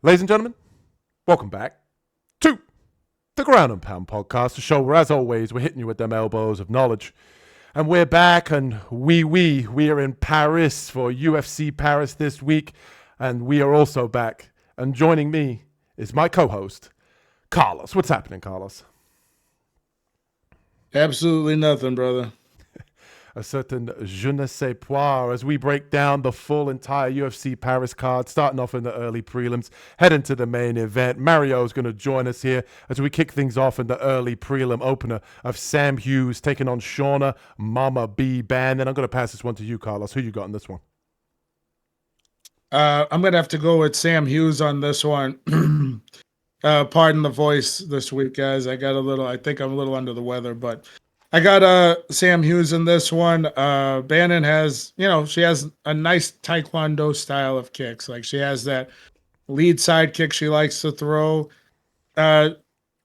Ladies and gentlemen, welcome back to the Ground and Pound podcast, the show where, as always, we're hitting you with them elbows of knowledge. And we're back, and we are in Paris for UFC Paris this week, and we are also back. And joining me is my co-host, Carlos. What's happening, Carlos? Absolutely nothing, brother. A certain je ne sais quoi as we break down the full entire UFC Paris card, starting off in the early prelims, heading to the main event. Mario is going to join us here as we kick things off in the early prelim opener of Sam Hughes taking on Shauna Mama B. Bannon. I'm going to pass this one to you, Carlos. Who you got in this one? I'm going to have to go with Sam Hughes on this one. Pardon the voice this week, guys. I think I'm a little under the weather, but I got Sam Hughes in this one. Bannon has, she has a nice taekwondo style of kicks. Like she has that lead side kick she likes to throw.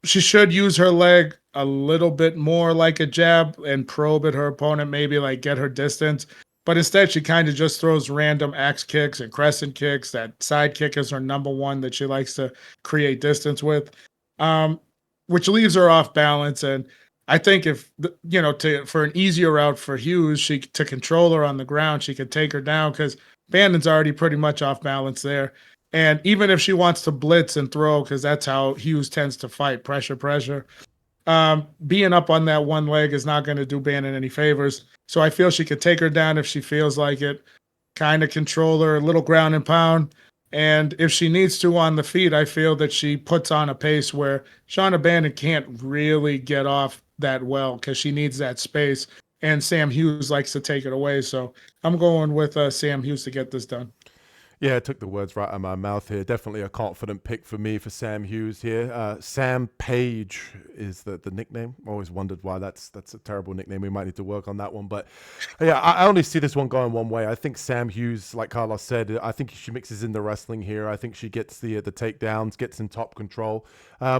She should use her leg a little bit more like a jab and probe at her opponent, maybe like get her distance. But instead, she kind of just throws random axe kicks and crescent kicks. That side kick is her number one that she likes to create distance with, which leaves her off balance. And I think if for an easier route for Hughes, to control her on the ground, she could take her down because Bannon's already pretty much off balance there. And even if she wants to blitz and throw, because that's how Hughes tends to fight, pressure. Being up on that one leg is not going to do Bannon any favors. So I feel she could take her down if she feels like it, kind of control her, a little ground and pound. And if she needs to on the feet, I feel that she puts on a pace where Shauna Bannon can't really get off that well because she needs that space. And Sam Hughes likes to take it away. So I'm going with Sam Hughes to get this done. Yeah, I took the words right out of my mouth here. Definitely a confident pick for me for Sam Hughes here. Sam Page is the nickname. Always wondered why that's a terrible nickname. We might need to work on that one. But yeah, I only see this one going one way. I think Sam Hughes, like Carlos said, I think she mixes in the wrestling here. I think she gets the takedowns, gets in top control.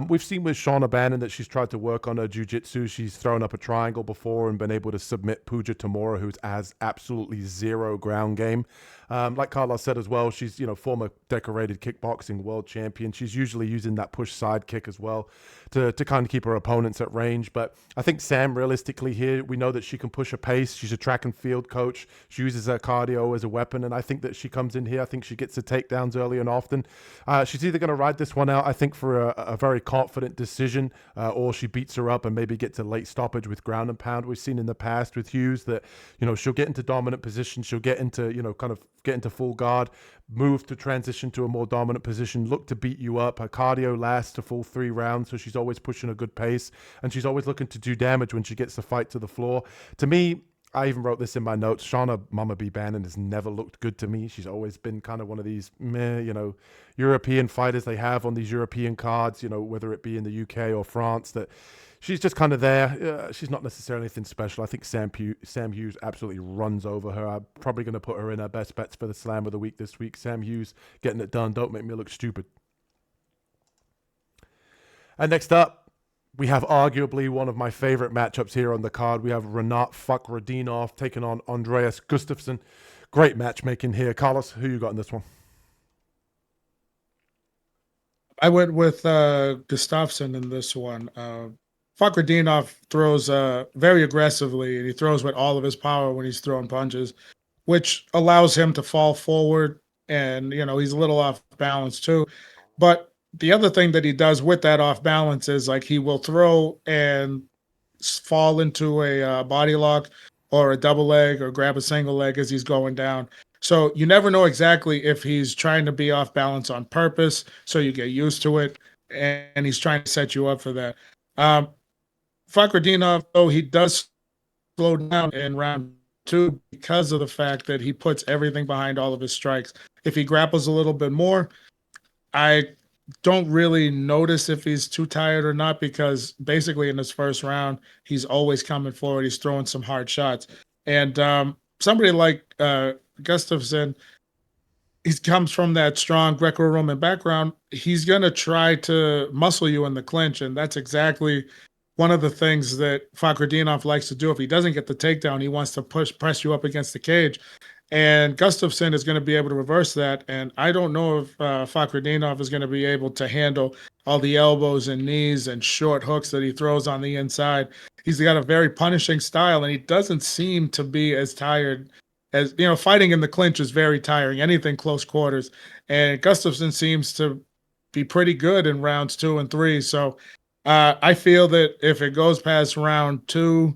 We've seen with Shauna Bannon that she's tried to work on her jiu-jitsu. She's thrown up a triangle before and been able to submit Puja Tamura, who has absolutely zero ground game. Like Carlos said as well, she's former decorated kickboxing world champion. She's usually using that push side kick as well to kind of keep her opponents at range. But I think Sam, realistically here, we know that she can push a pace. She's a track and field coach. She uses her cardio as a weapon, and I think that she comes in here. I think she gets the takedowns early and often. She's either going to ride this one out, I think, for a very confident decision, or she beats her up and maybe gets a late stoppage with ground and pound. We've seen in the past with Hughes that she'll get into dominant position. She'll get into kind of get into full guard, move to transition to a more dominant position, look to beat you up. Her cardio lasts a full 3 rounds, so she's always pushing a good pace, and she's always looking to do damage when she gets the fight to the floor. To me, I even wrote this in my notes, Shauna Mama B. Bannon has never looked good to me. She's always been kind of one of these European fighters they have on these European cards, whether it be in the UK or France, that she's just kind of there. She's not necessarily anything special. I think Sam Hughes absolutely runs over her. I'm probably going to put her in her best bets for the Slam of the Week this week. Sam Hughes getting it done. Don't make me look stupid. And next up, we have arguably one of my favorite matchups here on the card. We have Rinat Fakhretdinov taking on Andreas Gustafsson. Great matchmaking here. Carlos, who you got in this one? I went with Gustafsson in this one. Fakhretdinov throws very aggressively, and he throws with all of his power when he's throwing punches, which allows him to fall forward, and he's a little off balance too. But the other thing that he does with that off balance is like he will throw and fall into a body lock or a double leg or grab a single leg as he's going down. So you never know exactly if he's trying to be off balance on purpose, so you get used to it, and he's trying to set you up for that. Fakhretdinov, though, he does slow down in round 2 because of the fact that he puts everything behind all of his strikes. If he grapples a little bit more, I don't really notice if he's too tired or not, because basically in his first round, he's always coming forward. He's throwing some hard shots. And somebody like Gustafsson, he comes from that strong Greco-Roman background. He's going to try to muscle you in the clinch, and that's exactly one of the things that Fakhretdinov likes to do. If he doesn't get the takedown, he wants to press you up against the cage. And Gustafsson is going to be able to reverse that. And I don't know if Fakhretdinov is going to be able to handle all the elbows and knees and short hooks that he throws on the inside. He's got a very punishing style, and he doesn't seem to be as tired as, fighting in the clinch is very tiring, anything close quarters. And Gustafsson seems to be pretty good in rounds 2 and 3. So I feel that if it goes past round 2,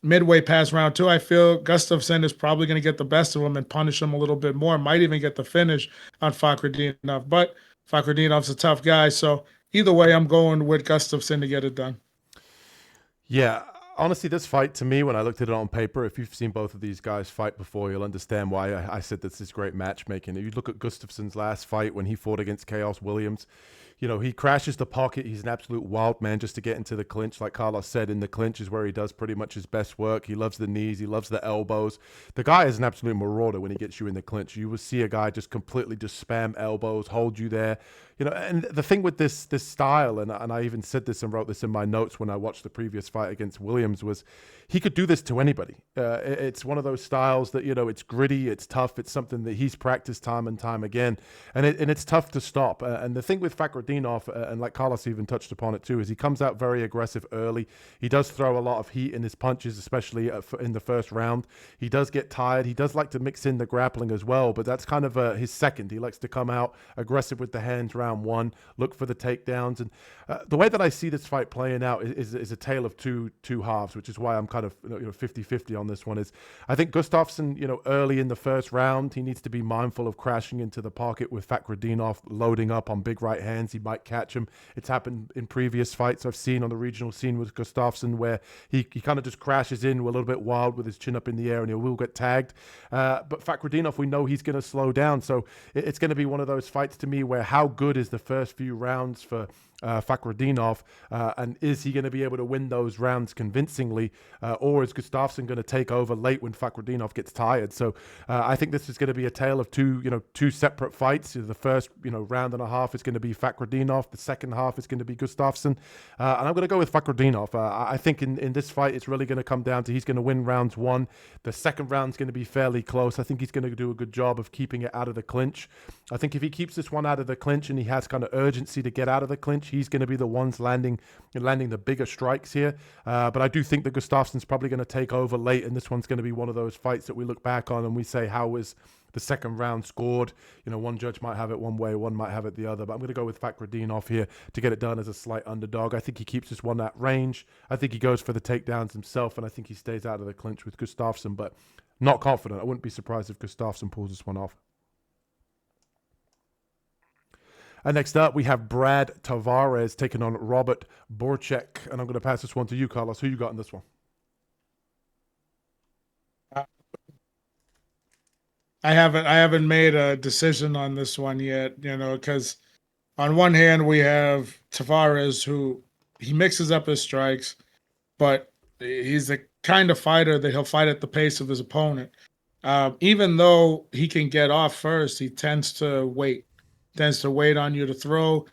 midway past round 2, I feel Gustafsson is probably going to get the best of him and punish him a little bit more. Might even get the finish on Fakhretdinov, but Fakhretdinov's a tough guy. So either way, I'm going with Gustafsson to get it done. Yeah, honestly, this fight to me, when I looked at it on paper, if you've seen both of these guys fight before, you'll understand why I said this is great matchmaking. If you look at Gustafsson's last fight when he fought against Chaos Williams, he crashes the pocket. He's an absolute wild man just to get into the clinch. Like Carlos said, in the clinch is where he does pretty much his best work. He loves the knees. He loves the elbows. The guy is an absolute marauder when he gets you in the clinch. You will see a guy just completely just spam elbows, hold you there. And the thing with this style, and I even said this and wrote this in my notes when I watched the previous fight against Williams, was he could do this to anybody. It's one of those styles that, it's gritty, it's tough, it's something that he's practiced time and time again, and it's tough to stop. And the thing with Fakhretdinov, and like Carlos even touched upon it too, is he comes out very aggressive early. He does throw a lot of heat in his punches, especially in the first round. He does get tired. He does like to mix in the grappling as well, but that's kind of his second. He likes to come out aggressive with the hands round 1, look for the takedowns. And the way that I see this fight playing out is a tale of two halves, which is why I'm kind of 50-50 on this one. Is I think Gustafsson, early in the first round, he needs to be mindful of crashing into the pocket with Fakhretdinov loading up on big right hands. He might catch him. It's happened in previous fights I've seen on the regional scene with Gustafsson, where he kind of just crashes in a little bit wild with his chin up in the air, and he will get tagged. But Fakhretdinov, we know he's going to slow down. So it's going to be one of those fights to me where how good is the first few rounds for Fakhretdinov, and is he going to be able to win those rounds convincingly, or is Gustafsson going to take over late when Fakhretdinov gets tired? So I think this is going to be a tale of two separate fights. The first round and a half is going to be Fakhretdinov, the second half is going to be Gustafsson, and I'm going to go with Fakhretdinov. I think in this fight it's really going to come down to he's going to win rounds 1. The second round's going to be fairly close. I think he's going to do a good job of keeping it out of the clinch. I think if he keeps this one out of the clinch and he has kind of urgency to get out of the clinch, he's going to be the ones landing the bigger strikes here. But I do think that Gustafsson's probably going to take over late, and this one's going to be one of those fights that we look back on and we say, how was the second round scored? One judge might have it one way, one might have it the other, but I'm going to go with Fakhretdinov here to get it done as a slight underdog. I think he keeps this one at range. I think he goes for the takedowns himself, and I think he stays out of the clinch with Gustafsson, but not confident. I wouldn't be surprised if Gustafsson pulls this one off. And next up, we have Brad Tavares taking on Robert Bryczek. And I'm going to pass this one to you, Carlos. Who you got in this one? I haven't made a decision on this one yet, because on one hand, we have Tavares, who he mixes up his strikes, but he's the kind of fighter that he'll fight at the pace of his opponent. Even though he can get off first, he tends to wait on you to throw,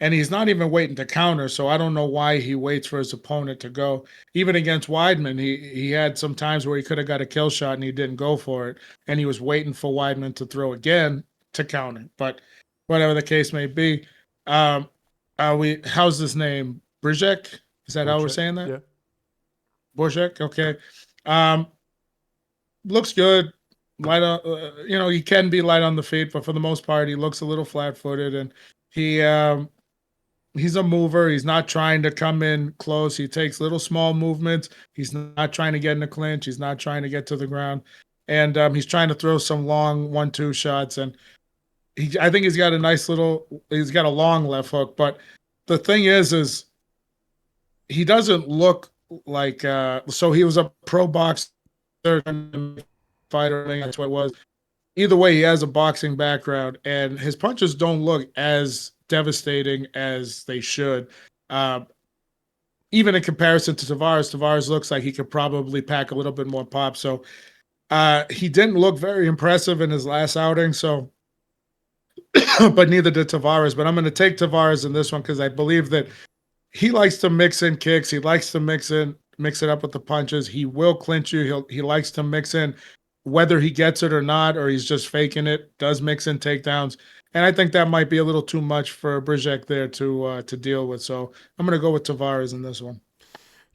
and he's not even waiting to counter. So I don't know why he waits for his opponent to go. Even against Weidman, he had some times where he could have got a kill shot and he didn't go for it, and he was waiting for Weidman to throw again to counter. But whatever the case may be, how's his name? Bryczek? Is that how we're saying that? Yeah. Bryczek, okay. Looks good. Light on, he can be light on the feet, but for the most part, he looks a little flat-footed, and he's a mover. He's not trying to come in close. He takes little small movements. He's not trying to get in the clinch. He's not trying to get to the ground, and he's trying to throw some long 1-2 shots. And I think he's got a long left hook. But the thing is he doesn't look like. So he was a pro boxer. Fighter, that's what it was. Either way, he has a boxing background, and his punches don't look as devastating as they should. Even in comparison to Tavares looks like he could probably pack a little bit more pop. So he didn't look very impressive in his last outing. So, but neither did Tavares. But I'm going to take Tavares in this one because I believe that he likes to mix in kicks. He likes to mix it up with the punches. He will clinch you. He likes to mix in whether he gets it or not, or he's just faking it, does mix in takedowns. And I think that might be a little too much for Bryczek there to deal with. So I'm going to go with Tavares in this one.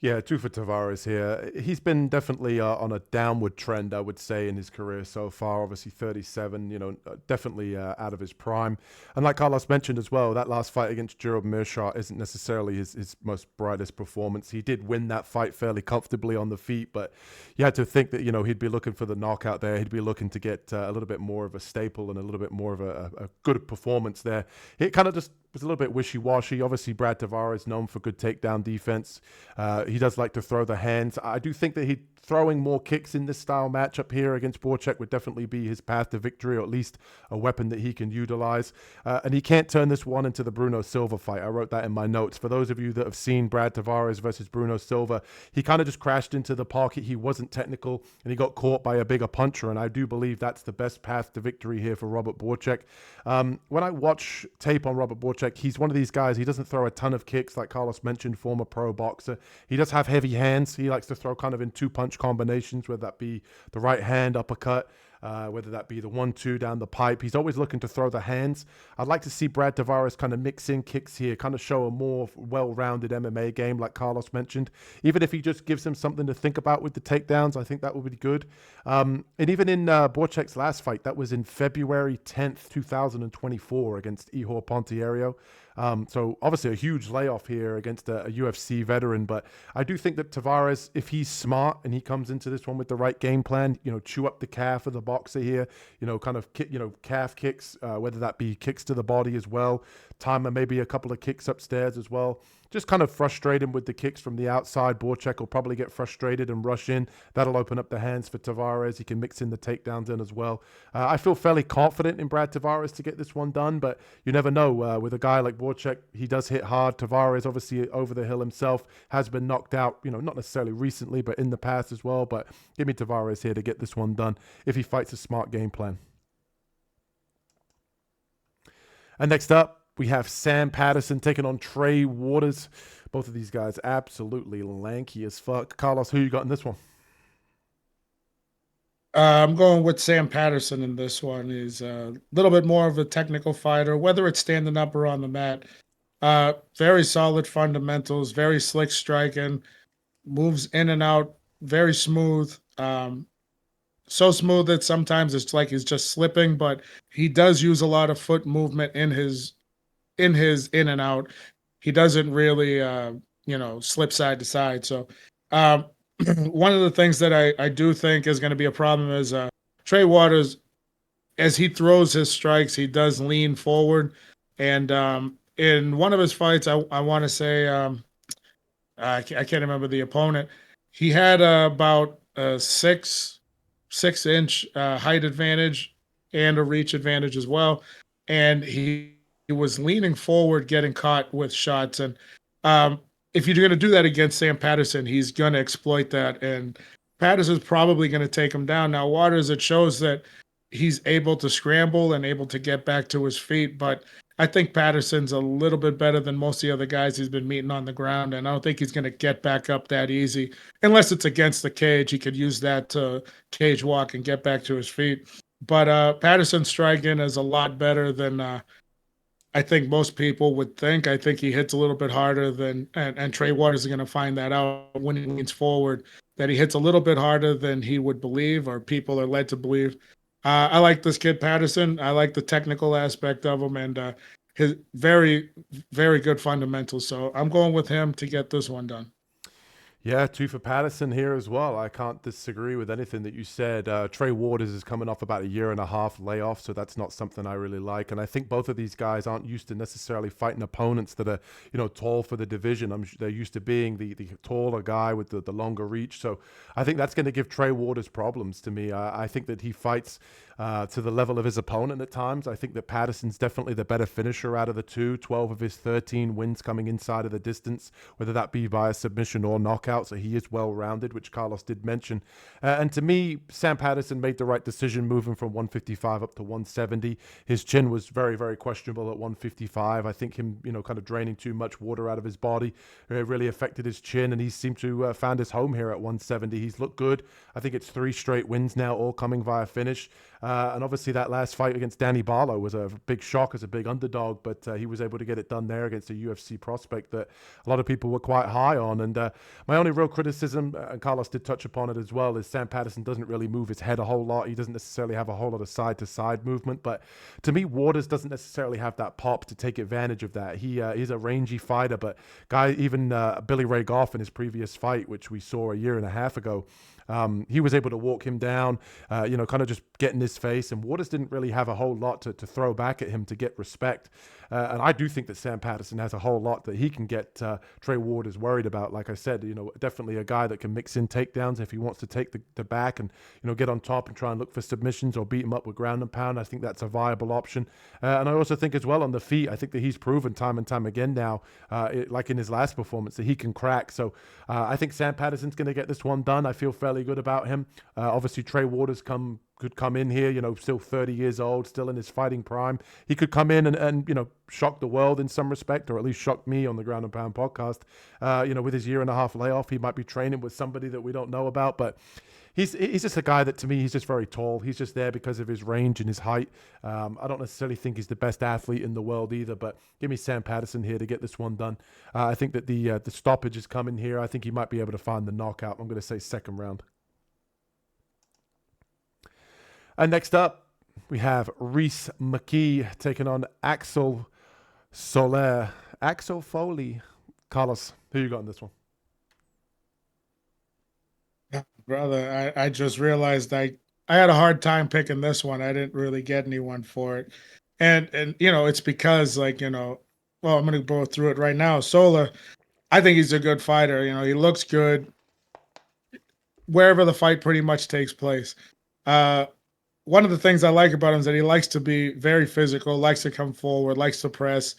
Yeah, two for Tavares here. He's been definitely on a downward trend, I would say, in his career so far. Obviously, 37, definitely out of his prime. And like Carlos mentioned as well, that last fight against Gerald Meerschaert isn't necessarily his most brightest performance. He did win that fight fairly comfortably on the feet, but you had to think that, he'd be looking for the knockout there. He'd be looking to get a little bit more of a staple and a little bit more of a good performance there. It kind of just was a little bit wishy-washy. Obviously, Brad Tavares known for good takedown defense. He does like to throw the hands. I do think that throwing more kicks in this style matchup here against Bryczek would definitely be his path to victory, or at least a weapon that he can utilize. And he can't turn this one into the Bruno Silva fight. I wrote that in my notes. For those of you that have seen Brad Tavares versus Bruno Silva, he kind of just crashed into the pocket. He wasn't technical, and he got caught by a bigger puncher. And I do believe that's the best path to victory here for Robert Bryczek. When I watch tape on Robert Bryczek, he's one of these guys. He doesn't throw a ton of kicks, like Carlos mentioned, former pro boxer. He does have heavy hands. He likes to throw kind of in two-punch combinations, whether that be the right hand uppercut, whether that be the 1-2 down the pipe. He's always looking to throw the hands. I'd like to see Brad Tavares kind of mix in kicks here, kind of show a more well-rounded MMA game, like Carlos mentioned. Even if he just gives him something to think about with the takedowns, I think that would be good. And even in Bryczek's last fight, that was in February 10th, 2024 against Ihor Pontiero. So obviously a huge layoff here against a UFC veteran, but I do think that Tavares, if he's smart and he comes into this one with the right game plan, chew up the calf of the boxer here, kind of calf kicks, whether that be kicks to the body as well, time and maybe a couple of kicks upstairs as well. Just kind of frustrate him with the kicks from the outside. Bryczek will probably get frustrated and rush in. That'll open up the hands for Tavares. He can mix in the takedowns in as well. I feel fairly confident in Brad Tavares to get this one done, but you never know. With a guy like Bryczek, he does hit hard. Tavares, obviously over the hill himself, has been knocked out, not necessarily recently, but in the past as well. But give me Tavares here to get this one done if he fights a smart game plan. And next up, we have Sam Patterson taking on Trey Waters. Both of these guys absolutely lanky as fuck. Carlos, who you got in this one? I'm going with Sam Patterson in this one. He's a little bit more of a technical fighter, whether it's standing up or on the mat. Very solid fundamentals, very slick striking, moves in and out, very smooth. So smooth that sometimes it's like he's just slipping, but he does use a lot of foot movement in his in and out. He doesn't really slip side to side. So one of the things that I do think is going to be a problem is Trey Waters, as he throws his strikes, he does lean forward. And in one of his fights, I want to say, I can't remember the opponent, he had about a 6-inch height advantage and a reach advantage as well. And he was leaning forward, getting caught with shots. And if you're going to do that against Sam Patterson, he's going to exploit that. And Patterson's probably going to take him down. Now, Waters, it shows that he's able to scramble and able to get back to his feet. But I think Patterson's a little bit better than most of the other guys he's been meeting on the ground. And I don't think he's going to get back up that easy. Unless it's against the cage, he could use that to cage walk and get back to his feet. But Patterson's striking is a lot better than I think most people would think. I think he hits a little bit harder than, and Trey Waters is going to find that out when he leans forward, that he hits a little bit harder than he would believe or people are led to believe. I like this kid Patterson. I like the technical aspect of him and his very, very good fundamentals. So I'm going with him to get this one done. Yeah, two for Patterson here as well. I can't disagree with anything that you said. Trey Waters is coming off about a 1.5 year layoff, so that's not something I really like. And I think both of these guys aren't used to necessarily fighting opponents that are, tall for the division. They're used to being the taller guy with the longer reach. So I think that's going to give Trey Waters problems to me. I think that he fights to the level of his opponent at times. I think that Patterson's definitely the better finisher out of the two. 12 of his 13 wins coming inside of the distance, whether that be via submission or knockout. knockout, so he is well-rounded, which Carlos did mention. And to me, Sam Patterson made the right decision moving from 155 up to 170. His chin was very, very questionable at 155. I think him, kind of draining too much water out of his body really affected his chin, and he seemed to found his home here at 170. He's looked good. I think it's 3 straight wins now, all coming via finish. And obviously that last fight against Danny Barlow was a big shock as a big underdog, but he was able to get it done there against a UFC prospect that a lot of people were quite high on. And my only real criticism, and Carlos did touch upon it as well, is Sam Patterson doesn't really move his head a whole lot. He doesn't necessarily have a whole lot of side-to-side movement, but to me, Waters doesn't necessarily have that pop to take advantage of that. He's a rangy fighter, but even Billy Ray Goff in his previous fight, which we saw a year and a half ago, he was able to walk him down, kind of just get in his face, and Waters didn't really have a whole lot to throw back at him to get respect. And I do think that Sam Patterson has a whole lot that he can get Trey Waters worried about. Like I said, definitely a guy that can mix in takedowns if he wants to take the back and, get on top and try and look for submissions or beat him up with ground and pound. I think that's a viable option. And I also think as well on the feet, I think that he's proven time and time again now, like in his last performance, that he can crack. So I think Sam Patterson's going to get this one done. I feel fairly good about him. Obviously, Trey Waters could come in here, still 30 years old, still in his fighting prime. He could come in and shock the world in some respect, or at least shock me on the Ground and Pound podcast. With his 1.5-year layoff, he might be training with somebody that we don't know about, but he's just a guy that, to me, he's just very tall. He's just there because of his range and his height. I don't necessarily think he's the best athlete in the world either, but give me Sam Patterson here to get this one done. I think that the stoppage is coming here. I think he might be able to find the knockout. I'm going to say second round. And next up, we have Rhys McKee taking on Axel Soler. Axel Foley. Carlos, who you got in this one? Brother, I just realized I had a hard time picking this one. I didn't really get anyone for it. And it's because, I'm going to go through it right now. Sola, I think he's a good fighter. He looks good wherever the fight pretty much takes place. One of the things I like about him is that he likes to be very physical, likes to come forward, likes to press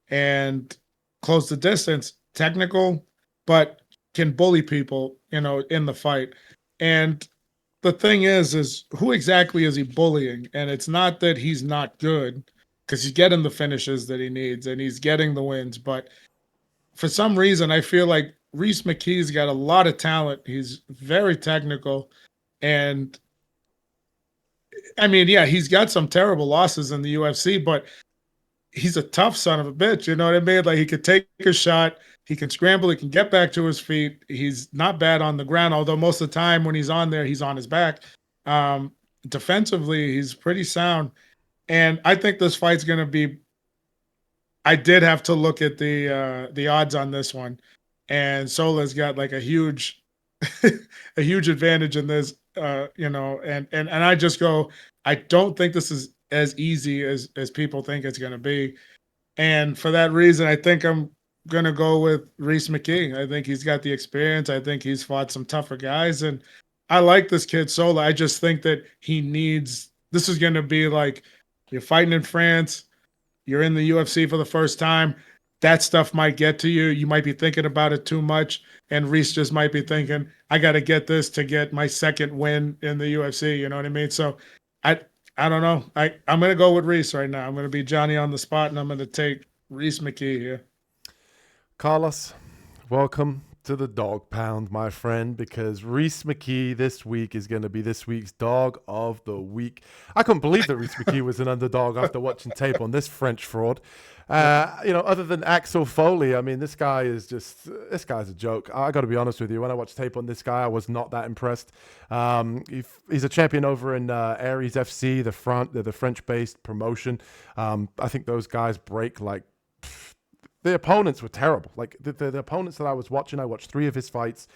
and close the distance. Technical, but can bully people, in the fight. And the thing is who exactly is he bullying? And it's not that he's not good, because he's getting the finishes that he needs and he's getting the wins. But for some reason, I feel like Rhys McKee's got a lot of talent. He's very technical. And I mean, yeah, he's got some terrible losses in the UFC, but he's a tough son of a bitch. You know what I mean? Like, he could take a shot, he can scramble, he can get back to his feet. He's not bad on the ground, although most of the time when he's on there, he's on his back. Defensively, he's pretty sound. And I think this fight's going to be, I did have to look at the odds on this one. And Sola's got like a huge advantage in this. And I just go, I don't think this is as easy as people think it's going to be. And for that reason, I think I'm going to go with Rhys McKee. I think he's got the experience. I think he's fought some tougher guys. And I like this kid, Sola. I just think that this is going to be like, you're fighting in France, you're in the UFC for the first time. That stuff might get to you. You might be thinking about it too much. And Rhys just might be thinking, I got to get this to get my second win in the UFC. You know what I mean? So I don't know. I'm going to go with Rhys right now. I'm going to be Johnny on the spot, and I'm going to take Rhys McKee here. Carlos, welcome to the Dog Pound, my friend, because Rhys McKee this week is going to be this week's Dog of the Week. I couldn't believe that Rhys McKee was an underdog after watching tape on this French fraud. Other than Axel Foley, I mean, this guy's a joke. I got to be honest with you. When I watched tape on this guy, I was not that impressed. He's a champion over in Aries FC, the French-based promotion. I think those guys break like. The opponents were terrible. Like the opponents that I was watching, I watched 3 of his fights.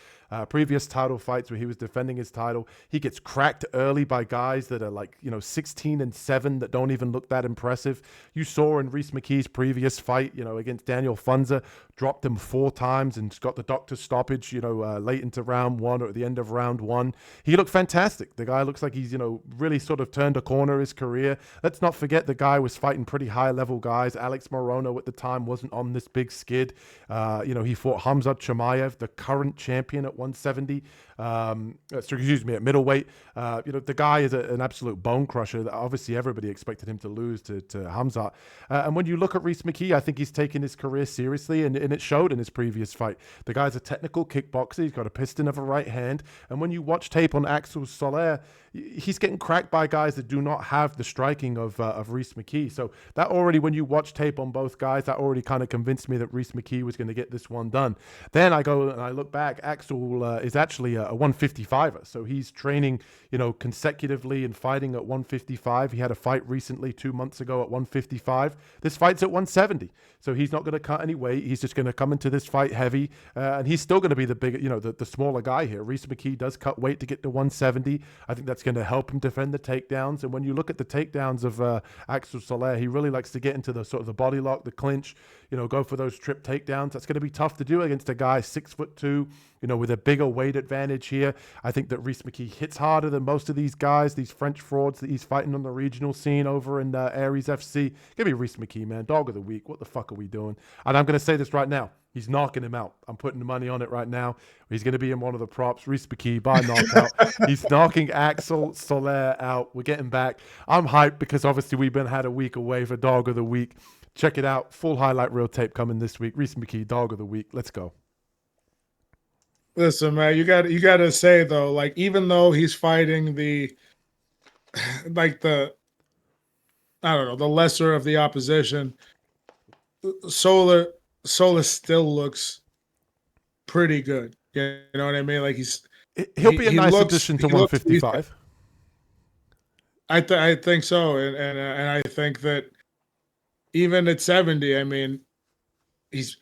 previous title fights where he was defending his title. He gets cracked early by guys that are like, 16-7 that don't even look that impressive. You saw in Rhys McKee's previous fight, against Daniel Funza, dropped him 4 times and got the doctor's stoppage, late into round 1 or at the end of round 1. He looked fantastic. The guy looks like he's, really sort of turned a corner his career. Let's not forget the guy was fighting pretty high level guys. Alex Morono at the time wasn't on this big skid. He fought Hamzat Chimaev, the current champion at 170. At middleweight. The guy is an absolute bone crusher. Obviously, everybody expected him to lose to Hamzat. And when you look at Rhys McKee, I think he's taken his career seriously, and it showed in his previous fight. The guy's a technical kickboxer. He's got a piston of a right hand. And when you watch tape on Axel Soler, he's getting cracked by guys that do not have the striking of Rhys McKee. So that already, when you watch tape on both guys, that already kind of convinced me that Rhys McKee was going to get this one done. Then I go and I look back. Axel is actually a 155er. So he's training, consecutively and fighting at 155. He had a fight recently 2 months ago at 155. This fight's at 170. So he's not going to cut any weight. He's just going to come into this fight heavy. And he's still going to be the bigger, the smaller guy here. Rhys McKee does cut weight to get to 170. I think that's going to help him defend the takedowns. And when you look at the takedowns of Axel Soler, he really likes to get into the sort of the body lock, the clinch, go for those trip takedowns. That's going to be tough to do against a guy 6'2", with a bigger weight advantage here. I think that Rhys McKee hits harder than most of these guys, these French frauds that he's fighting on the regional scene over in Aries FC. Give me Rhys McKee, man. Dog of the week. What the fuck are we doing? And I'm going to say this right now. He's knocking him out. I'm putting the money on it right now. He's going to be in one of the props. Rhys McKee by knockout. He's knocking Axel Soler out. We're getting back. I'm hyped because obviously we've had a week away for Dog of the Week. Check it out. Full highlight reel tape coming this week. Rhys McKee, Dog of the Week. Let's go. Listen, man, you got to say though, like even though he's fighting the lesser of the opposition, Sola still looks pretty good. You know what I mean? Like he'll be a nice addition to 155. I think so, and I think that even at 70, I mean,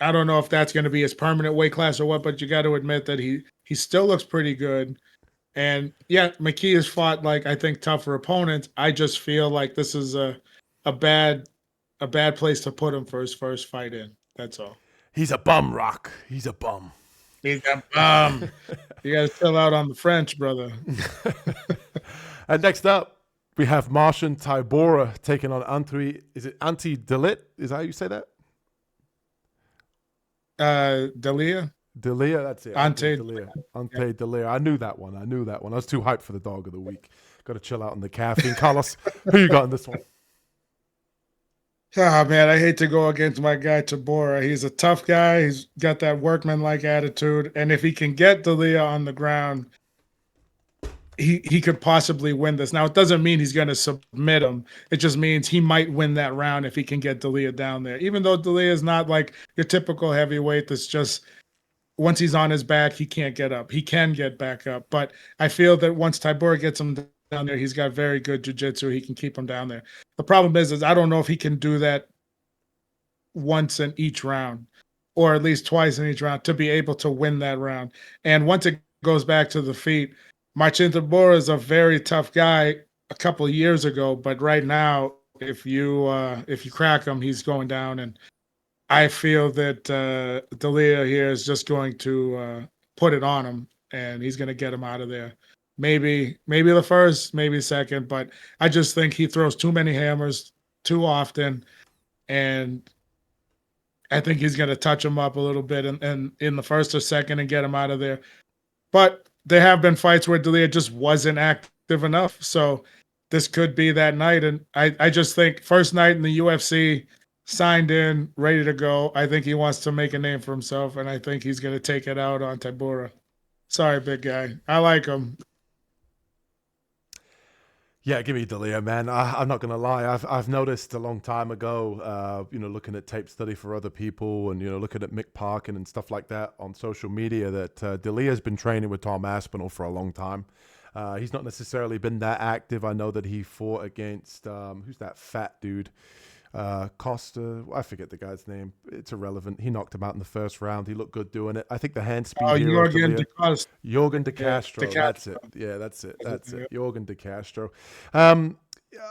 I don't know if that's going to be his permanent weight class or what, but you got to admit that he still looks pretty good. And yeah, McKee has fought I think tougher opponents. I just feel like this is a bad place to put him for his first fight in. That's all. He's a bum, Rock. He's a bum. He's a bum. You got to chill out on the French, brother. And next up, we have Marcin Tybura taking on Ante. Is it Ante Delija? Is that how you say that? Delija. Delija, that's it. Ante Delija. I knew that one. I was too hyped for the Dog of the Week. Got to chill out on the caffeine. Carlos, who you got in this one? Oh, man, I hate to go against my guy Tybura. He's a tough guy. He's got that workman-like attitude. And if he can get Delija on the ground, he could possibly win this. Now, it doesn't mean he's going to submit him. It just means he might win that round if he can get Delija down there. Even though Delija is not like your typical heavyweight that's just once he's on his back, he can't get up. He can get back up. But I feel that once Tybura gets him down there, he's got very good jiu-jitsu. He can keep him down there. The problem is I don't know if he can do that once in each round or at least twice in each round to be able to win that round. And once it goes back to the feet, Marcin Tybura is a very tough guy a couple of years ago, but right now, if you crack him, he's going down. And I feel that Delija here is just going to put it on him, and he's going to get him out of there. Maybe the first, maybe second, but I just think he throws too many hammers too often, and I think he's going to touch him up a little bit in the first or second and get him out of there. But there have been fights where Delija just wasn't active enough. So this could be that night. And I just think first night in the UFC, signed in, ready to go. I think he wants to make a name for himself, and I think he's going to take it out on Tybura. Sorry, big guy. I like him. Yeah, give me Delija, man. I'm not gonna lie. I've noticed a long time ago, looking at tape study for other people, and looking at Mick Parkin and stuff like that on social media, that Delia's been training with Tom Aspinall for a long time. He's not necessarily been that active. I know that he fought against who's that fat dude? Costa, I forget the guy's name. It's irrelevant. He knocked him out in the first round. He looked good doing it. I think the hand speed Oh, here of Jorgen Delija. De Costa. Jorgen De Yeah, De Castro. That's Castro. it. Yeah, that's it. That's Yeah. it. Jorgen De Castro. Um,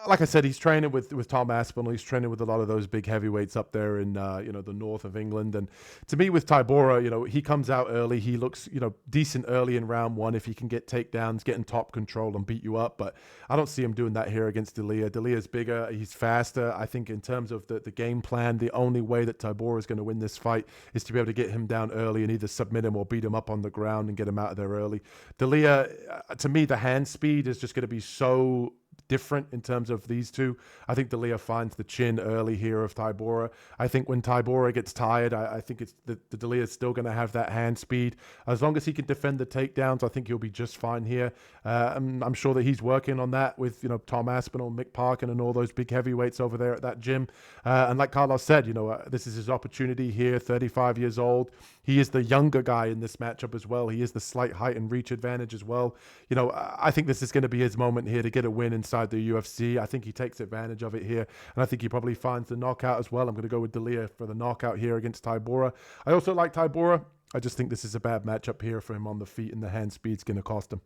like I said, he's training with Tom Aspinall. He's training with a lot of those big heavyweights up there in the north of England. And to me, with Tybura, he comes out early. He looks decent early in round one if he can get takedowns, get in top control, and beat you up. But I don't see him doing that here against Delija. Delia's bigger. He's faster. I think in terms of the game plan, the only way that Tybura is going to win this fight is to be able to get him down early and either submit him or beat him up on the ground and get him out of there early. Delija, to me, the hand speed is just going to be so different in terms of these two. I think Delija finds the chin early here of Tybura. I think when Tybura gets tired, I think it's the Delija is still going to have that hand speed. As long as he can defend the takedowns, I think he'll be just fine here. I'm sure that he's working on that with Tom Aspinall, Mick Parkin, and all those big heavyweights over there at that gym. And like Carlos said, this is his opportunity here. 35 years old. He is the younger guy in this matchup as well. He is the slight height and reach advantage as well. I think this is going to be his moment here to get a win inside the UFC. I think he takes advantage of it here, and I think he probably finds the knockout as well. I'm going to go with Delija for the knockout here against Tybura. I also like Tybura. I just think this is a bad matchup here for him on the feet, and the hand speed's going to cost him.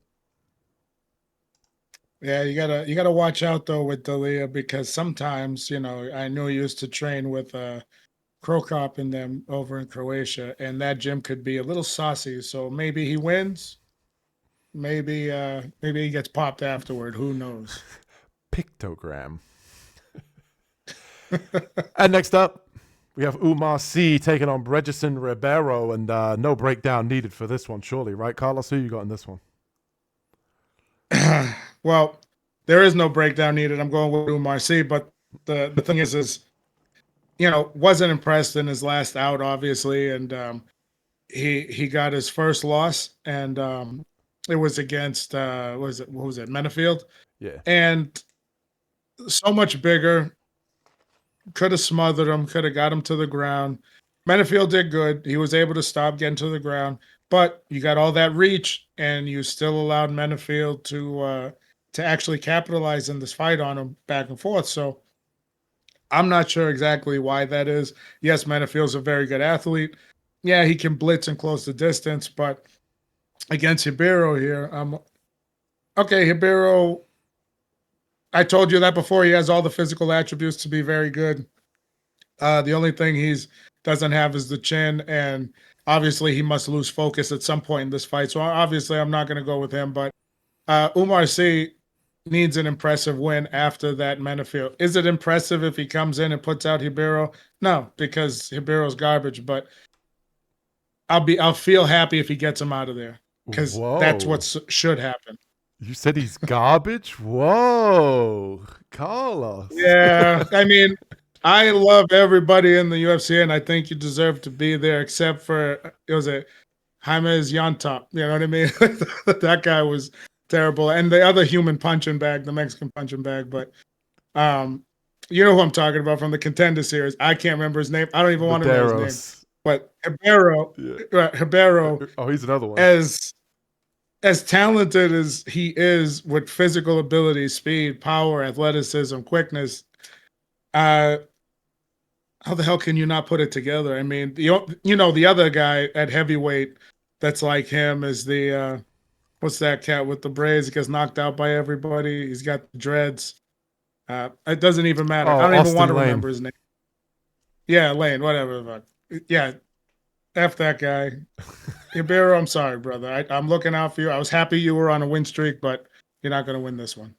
Yeah, you gotta watch out though with Delija, because sometimes I know he used to train with Krokop and them over in Croatia, and that gym could be a little saucy. So maybe he wins. Maybe he gets popped afterward. Who knows? Pictogram. And next up, we have Oumar C taking on Brendson Ribeiro, and no breakdown needed for this one, surely, right, Carlos? Who you got in this one? Well, there is no breakdown needed. I'm going with Oumar C, but the thing is wasn't impressed in his last out, obviously, and he got his first loss, and it was against what was it, Menafield? Yeah. And so much bigger. Could have smothered him, could have got him to the ground. Menafield did good. He was able to stop getting to the ground, but you got all that reach, and you still allowed Menafield to actually capitalize in this fight on him back and forth. So I'm not sure exactly why that is. Yes, Menafield's a very good athlete. Yeah, he can blitz and close the distance, but against Ribeiro here, okay, Ribeiro, I told you that before. He has all the physical attributes to be very good. The only thing he's doesn't have is the chin, and obviously he must lose focus at some point in this fight. So obviously I'm not going to go with him, but Oumar C needs an impressive win after that Menafield. Is it impressive if he comes in and puts out Ribeiro? No, because Ribeiro's garbage, but I'll feel happy if he gets him out of there, because that's what should happen. You said he's garbage? Whoa, Carlos. Yeah, I mean, I love everybody in the UFC, and I think you deserve to be there, except for James Yantop. You know what I mean? That guy was terrible, and the other human punching bag, the Mexican punching bag. But you know who I'm talking about from the Contender Series. I can't remember his name. I don't even want to know his name. But Ribeiro. Oh, he's another one. As talented as he is with physical ability, speed, power, athleticism, quickness, how the hell can you not put it together? I mean, the other guy at heavyweight that's like him is the what's that cat with the braids? He gets knocked out by everybody. He's got the dreads. It doesn't even matter. I don't even want to remember his name. Yeah, Lane, whatever. Yeah, F that guy. Ribeiro, I'm sorry, brother. I'm looking out for you. I was happy you were on a win streak, but you're not going to win this one.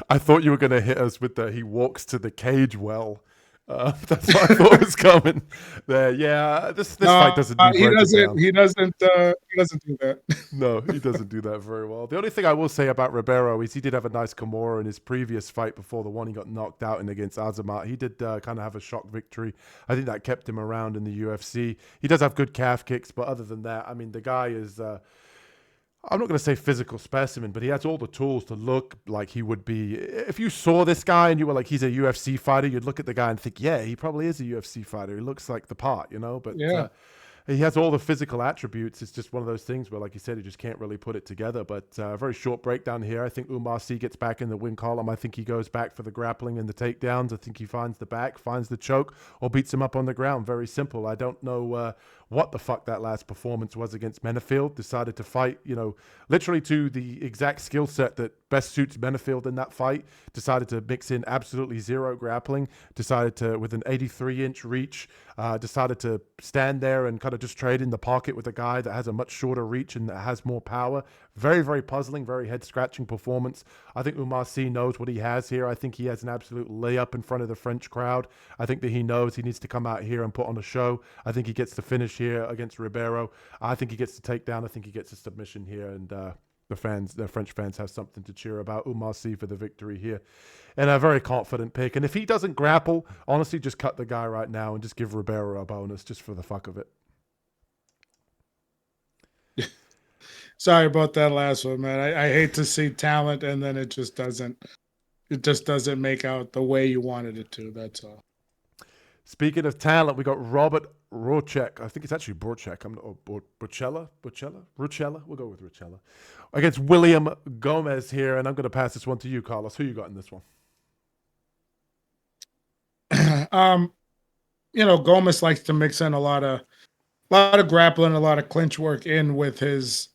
I thought you were going to hit us with he walks to the cage well. That's what I thought was coming there. Yeah, this fight doesn't need he doesn't do that. No, he doesn't do that very well. The only thing I will say about Ribeiro is he did have a nice Kimura in his previous fight before the one he got knocked out in against Azamat. He did kind of have a shock victory. I think that kept him around in the UFC. He does have good calf kicks, but other than that, I mean, the guy is I'm not going to say physical specimen, but he has all the tools to look like he would be. If you saw this guy and you were like, he's a UFC fighter, you'd look at the guy and think, yeah, he probably is a UFC fighter. He looks like the part, But yeah. he has all the physical attributes. It's just one of those things where, like you said, he just can't really put it together. But very short breakdown here. I think Oumar C gets back in the win column. I think he goes back for the grappling and the takedowns. I think he finds the back, finds the choke, or beats him up on the ground. Very simple. I don't know what the fuck that last performance was against Menefield. Decided to fight, literally to the exact skill set that best suits Menefield in that fight. Decided to mix in absolutely zero grappling. Decided to, with an 83-inch reach, decided to stand there and kind of just trade in the pocket with a guy that has a much shorter reach and that has more power. Very, very puzzling, very head-scratching performance. I think Oumar C knows what he has here. I think he has an absolute layup in front of the French crowd. I think that he knows he needs to come out here and put on a show. I think he gets the finish here against Ribeiro. I think he gets the takedown. I think he gets a submission here, and the French fans have something to cheer about. Oumar C for the victory here. And a very confident pick. And if he doesn't grapple, honestly, just cut the guy right now and just give Ribeiro a bonus just for the fuck of it. Sorry about that last one, man. I hate to see talent and then it just doesn't make out the way you wanted it to. That's all. Speaking of talent, we got Robert Bryczek. I think it's actually Bryczek. Ruchala. We'll go with Ruchala. Against William Gomis here, and I'm going to pass this one to you, Carlos. Who you got in this one? Gomis likes to mix in a lot of grappling, a lot of clinch work in with his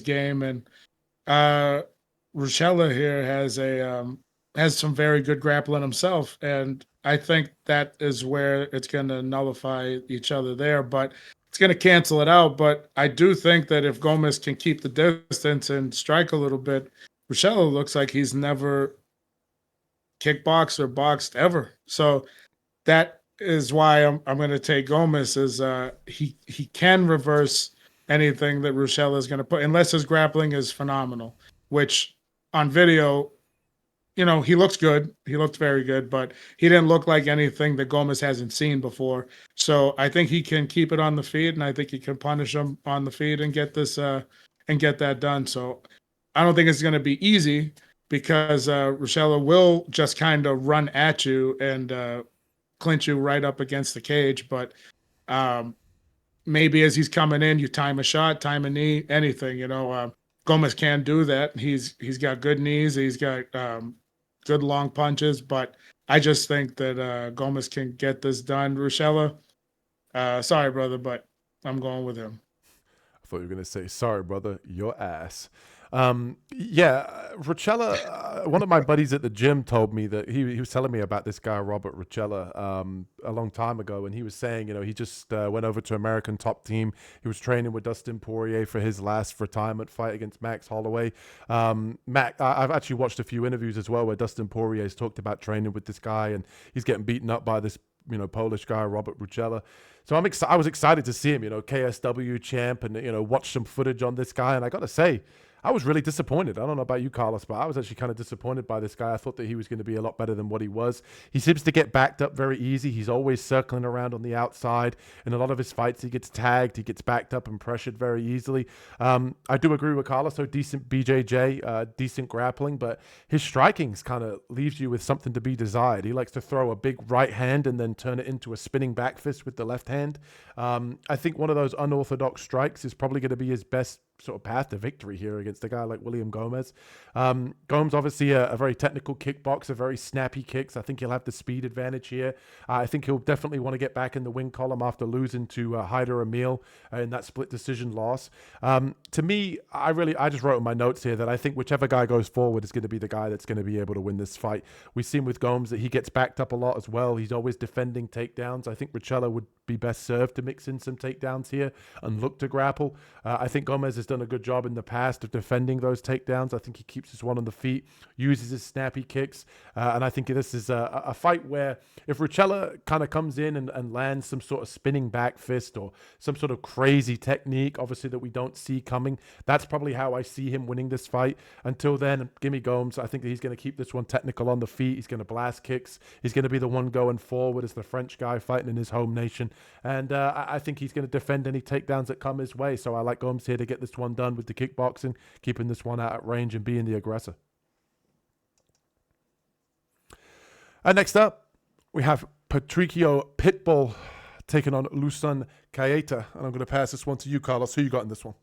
game, and Ruchala here has some very good grappling himself, and I think that is where it's going to nullify each other there, but it's going to cancel it out. But I do think that if Gomis can keep the distance and strike a little bit, Ruchala looks like he's never kickboxed or boxed ever. So that is why I'm going to take Gomis. Is he can reverse anything that Ruchala is going to put, unless his grappling is phenomenal, which on video, he looks good. He looked very good, but he didn't look like anything that Gomis hasn't seen before. So I think he can keep it on the feet, and I think he can punish him on the feet and get that done. So I don't think it's going to be easy, because Ruchala will just kind of run at you and clinch you right up against the cage. But maybe as he's coming in, you time a shot, time a knee, anything. Gomis can do that. He's got good knees. He's got good long punches. But I just think that Gomis can get this done. Ruchala, sorry, brother, but I'm going with him. I thought you were going to say, sorry, brother, your ass. Ruchala, one of my buddies at the gym told me that he was telling me about this guy, Robert Ruchala, a long time ago. And he was saying, he just went over to American Top Team. He was training with Dustin Poirier for his last retirement fight against Max Holloway. I've actually watched a few interviews as well where Dustin Poirier's talked about training with this guy, and he's getting beaten up by this Polish guy, Robert Ruchala. So I was excited to see him, KSW champ, and, watch some footage on this guy. And I got to say, I was really disappointed. I don't know about you, Carlos, but I was actually kind of disappointed by this guy. I thought that he was going to be a lot better than what he was. He seems to get backed up very easy. He's always circling around on the outside. In a lot of his fights, he gets tagged. He gets backed up and pressured very easily. I do agree with Carlos. So decent BJJ, decent grappling, but his strikings kind of leaves you with something to be desired. He likes to throw a big right hand and then turn it into a spinning back fist with the left hand. I think one of those unorthodox strikes is probably going to be his best sort of path to victory here against a guy like William Gomis. Gomes, obviously a very technical kickboxer, very snappy kicks. I think he'll have the speed advantage here. I think he'll definitely want to get back in the win column after losing to Haider Emil in that split decision loss. To me, I just wrote in my notes here that I think whichever guy goes forward is going to be the guy that's going to be able to win this fight. We've seen with Gomes that he gets backed up a lot as well. He's always defending takedowns. I think Ruchala would be best served to mix in some takedowns here and look to grapple. I think Gomes has done a good job in the past of defending those takedowns. I think he keeps his one on the feet, uses his snappy kicks, and I think this is a fight where if Ruchala kind of comes in and lands some sort of spinning back fist or some sort of crazy technique, obviously that we don't see coming, that's probably how I see him winning this fight. Until then, give me Gomes. I think that he's going to keep this one technical on the feet. He's going to blast kicks. He's going to be the one going forward as the French guy fighting in his home nation. And I think he's going to defend any takedowns that come his way. So I like Gomes here to get this one done with the kickboxing, keeping this one out at range and being the aggressor. And next up, we have Patricio Pitbull taking on Losene Keita. And I'm going to pass this one to you, Carlos. Who you got in this one?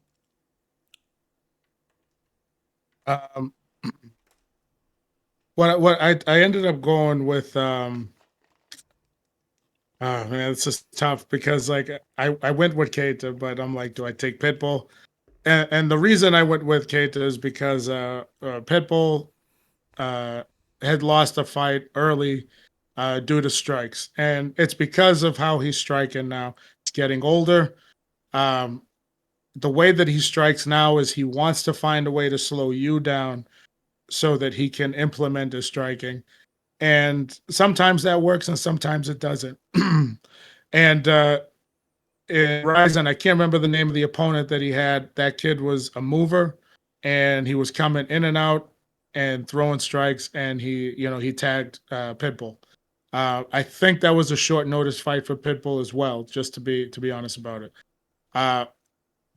What I ended up going with oh man, it's just tough because like I went with Keita, but I'm like, do I take Pitbull? And the reason I went with Keita is because Pitbull had lost a fight early due to strikes, and it's because of how he's striking now. He's getting older. Um, the way that he strikes now is he wants to find a way to slow you down so that he can implement his striking. And sometimes that works and sometimes it doesn't. And in Ryzen, I can't remember the name of the opponent that he had. That kid was a mover and he was coming in and out and throwing strikes, and he tagged Pitbull. I think that was a short notice fight for Pitbull as well, just to be honest about it.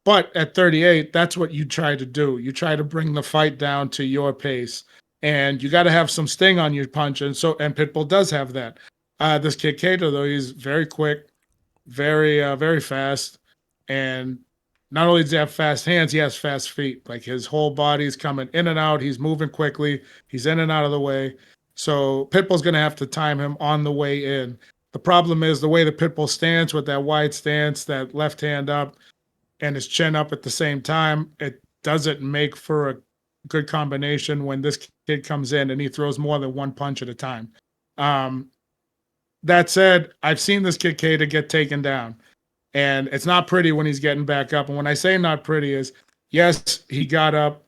But at 38, that's what you try to do. You try to bring the fight down to your pace, and you got to have some sting on your punch. And Pitbull does have that. This kid Keita, though, he's very quick, very fast, and not only does he have fast hands, he has fast feet. Like his whole body's coming in and out. He's moving quickly. He's in and out of the way. So Pitbull's going to have to time him on the way in. The problem is the way the Pitbull stands with that wide stance, that left hand up, and his chin up at the same time. It doesn't make for a good combination when this kid comes in and he throws more than one punch at a time. That said, I've seen this kid Keita get taken down, and it's not pretty when he's getting back up. And when I say not pretty is, yes, he got up.